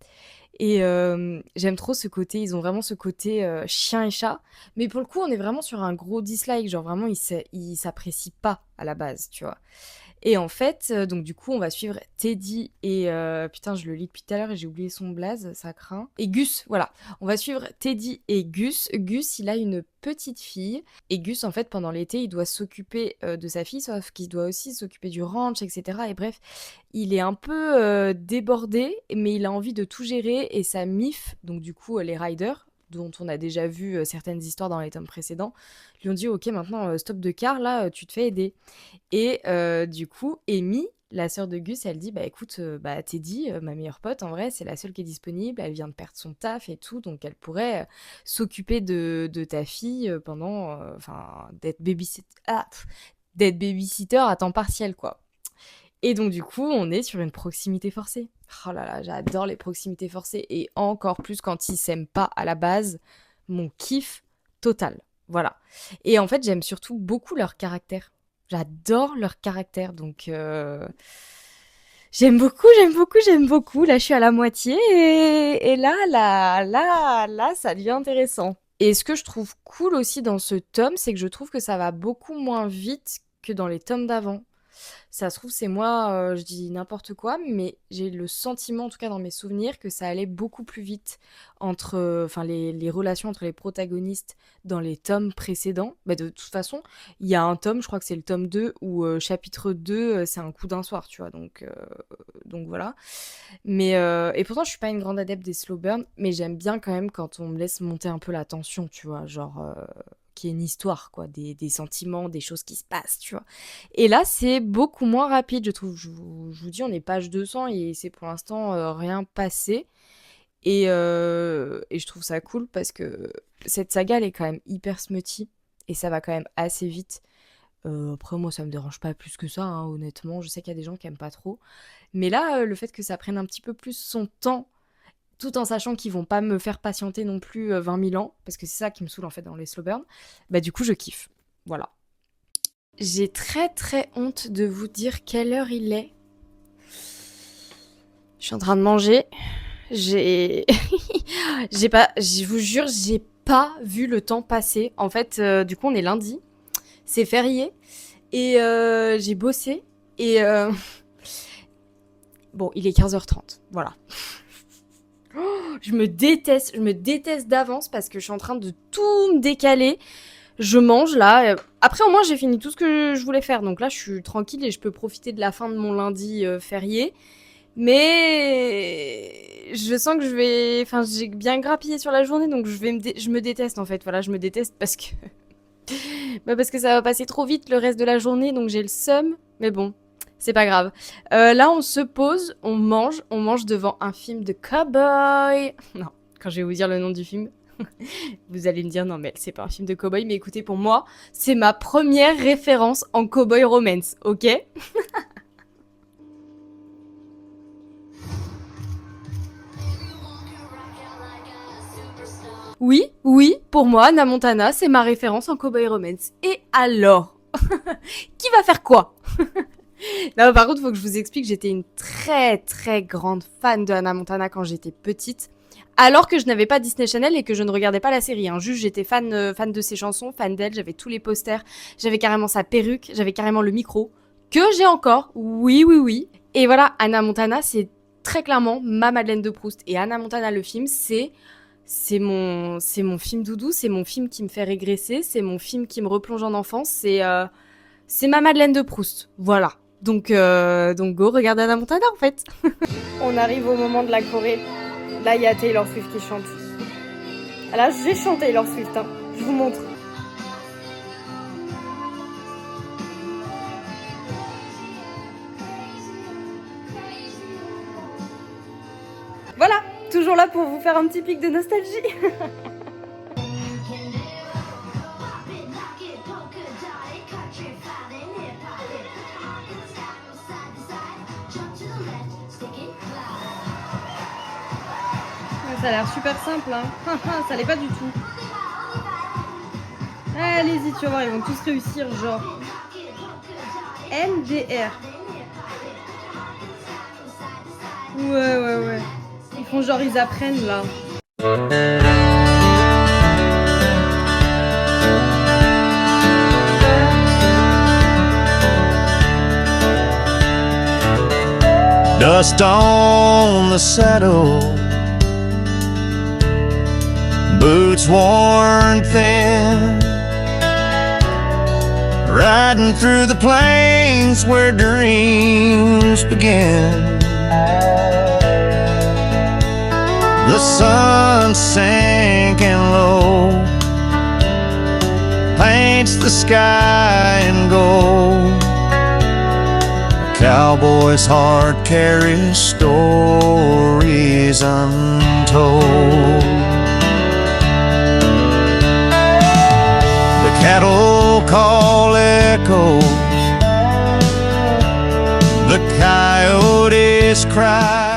Et j'aime trop ce côté, ils ont vraiment ce côté chien et chat. Mais pour le coup, on est vraiment sur un gros dislike, genre vraiment, ils s'apprécient pas à la base, tu vois. Et en fait, donc du coup, on va suivre Teddy et putain, je le lis depuis tout à l'heure et j'ai oublié son blaze, ça craint. Et Gus, voilà. On va suivre Teddy et Gus. Gus, il a une petite fille. Et Gus, en fait, pendant l'été, il doit s'occuper de sa fille, sauf qu'il doit aussi s'occuper du ranch, etc. Et bref, il est un peu débordé, mais il a envie de tout gérer. Et sa MIF, donc du coup, les riders, dont on a déjà vu certaines histoires dans les tomes précédents, lui ont dit « Ok, maintenant, stop de car, là, tu te fais aider. » Et du coup, Amy, la sœur de Gus, elle dit « Bah écoute, Teddy, ma meilleure pote, en vrai, c'est la seule qui est disponible, elle vient de perdre son taf et tout, donc elle pourrait s'occuper de ta fille pendant... Enfin, d'être babysitter à temps partiel, quoi. » Et donc, du coup, on est sur une proximité forcée. Oh là là, j'adore les proximités forcées. Et encore plus quand ils s'aiment pas à la base. Mon kiff total. Voilà. Et en fait, j'aime surtout beaucoup leur caractère. J'adore leur caractère. Donc, j'aime beaucoup. Là, je suis à la moitié. Et là, ça devient intéressant. Et ce que je trouve cool aussi dans ce tome, c'est que je trouve que ça va beaucoup moins vite que dans les tomes d'avant. Ça se trouve, c'est moi, je dis n'importe quoi, mais j'ai le sentiment, en tout cas dans mes souvenirs, que ça allait beaucoup plus vite entre les relations entre les protagonistes dans les tomes précédents. Bah, de toute façon, il y a un tome, je crois que c'est le tome 2, où chapitre 2, c'est un coup d'un soir, tu vois, donc voilà. Mais, et pourtant, je suis pas une grande adepte des slow burn, mais j'aime bien quand même quand on me laisse monter un peu la tension, tu vois, genre... qui est une histoire, quoi, des sentiments, des choses qui se passent, tu vois. Et là, c'est beaucoup moins rapide, je trouve. Je vous dis, on est page 200 et c'est pour l'instant rien passé. Et je trouve ça cool parce que cette saga, elle est quand même hyper smutty et ça va quand même assez vite. Après, moi, ça me dérange pas plus que ça, hein, honnêtement. Je sais qu'il y a des gens qui aiment pas trop. Mais là, le fait que ça prenne un petit peu plus son temps, tout en sachant qu'ils vont pas me faire patienter non plus 20 000 ans, parce que c'est ça qui me saoule en fait dans les slow burn, bah du coup je kiffe. Voilà. J'ai très très honte de vous dire quelle heure il est. Je suis en train de manger. Je vous jure, j'ai pas vu le temps passer. En fait, du coup on est lundi, c'est férié, et j'ai bossé, et bon, il est 15h30, voilà. Je me déteste d'avance parce que je suis en train de tout me décaler. Je mange là. Après, au moins, j'ai fini tout ce que je voulais faire. Donc là, je suis tranquille et je peux profiter de la fin de mon lundi férié. Mais je sens que j'ai bien grappillé sur la journée, donc je me déteste en fait. Voilà, je me déteste parce que parce que ça va passer trop vite le reste de la journée, donc j'ai le seum. Mais bon. C'est pas grave. Là, on se pose, on mange devant un film de cow-boy. Non, quand je vais vous dire le nom du film, vous allez me dire non, mais c'est pas un film de cow-boy. Mais écoutez, pour moi, c'est ma première référence en cow-boy romance, ok? Oui, pour moi, Hannah Montana, c'est ma référence en cow-boy romance. Et alors? Qui va faire quoi? Non, par contre, il faut que je vous explique, j'étais une très très grande fan de Hannah Montana quand j'étais petite, alors que je n'avais pas Disney Channel et que je ne regardais pas la série, hein. Juste, j'étais fan de ses chansons, fan d'elle, j'avais tous les posters, j'avais carrément sa perruque, j'avais carrément le micro, que j'ai encore, oui. Et voilà, Hannah Montana, c'est très clairement ma Madeleine de Proust. Et Hannah Montana, le film, c'est mon film doudou, c'est mon film qui me fait régresser, c'est mon film qui me replonge en enfance, c'est ma Madeleine de Proust, voilà. Donc go, regardez Hannah Montana en fait. On arrive au moment de la choré. Là, il y a Taylor Swift qui chante. Là, j'ai chanté Taylor Swift, hein. Je vous montre. Voilà, toujours là pour vous faire un petit pic de nostalgie. Ça a l'air super simple, hein. Ça l'est pas du tout. Allez-y, tu vas voir, ils vont tous réussir, genre. NDR. Ouais. Ils font genre, ils apprennent, là. Dust on the saddle, boots worn thin, riding through the plains where dreams begin. The sun sinking low paints the sky in gold. Cowboy's heart carries stories untold. The cattle call echoes, the coyotes cry.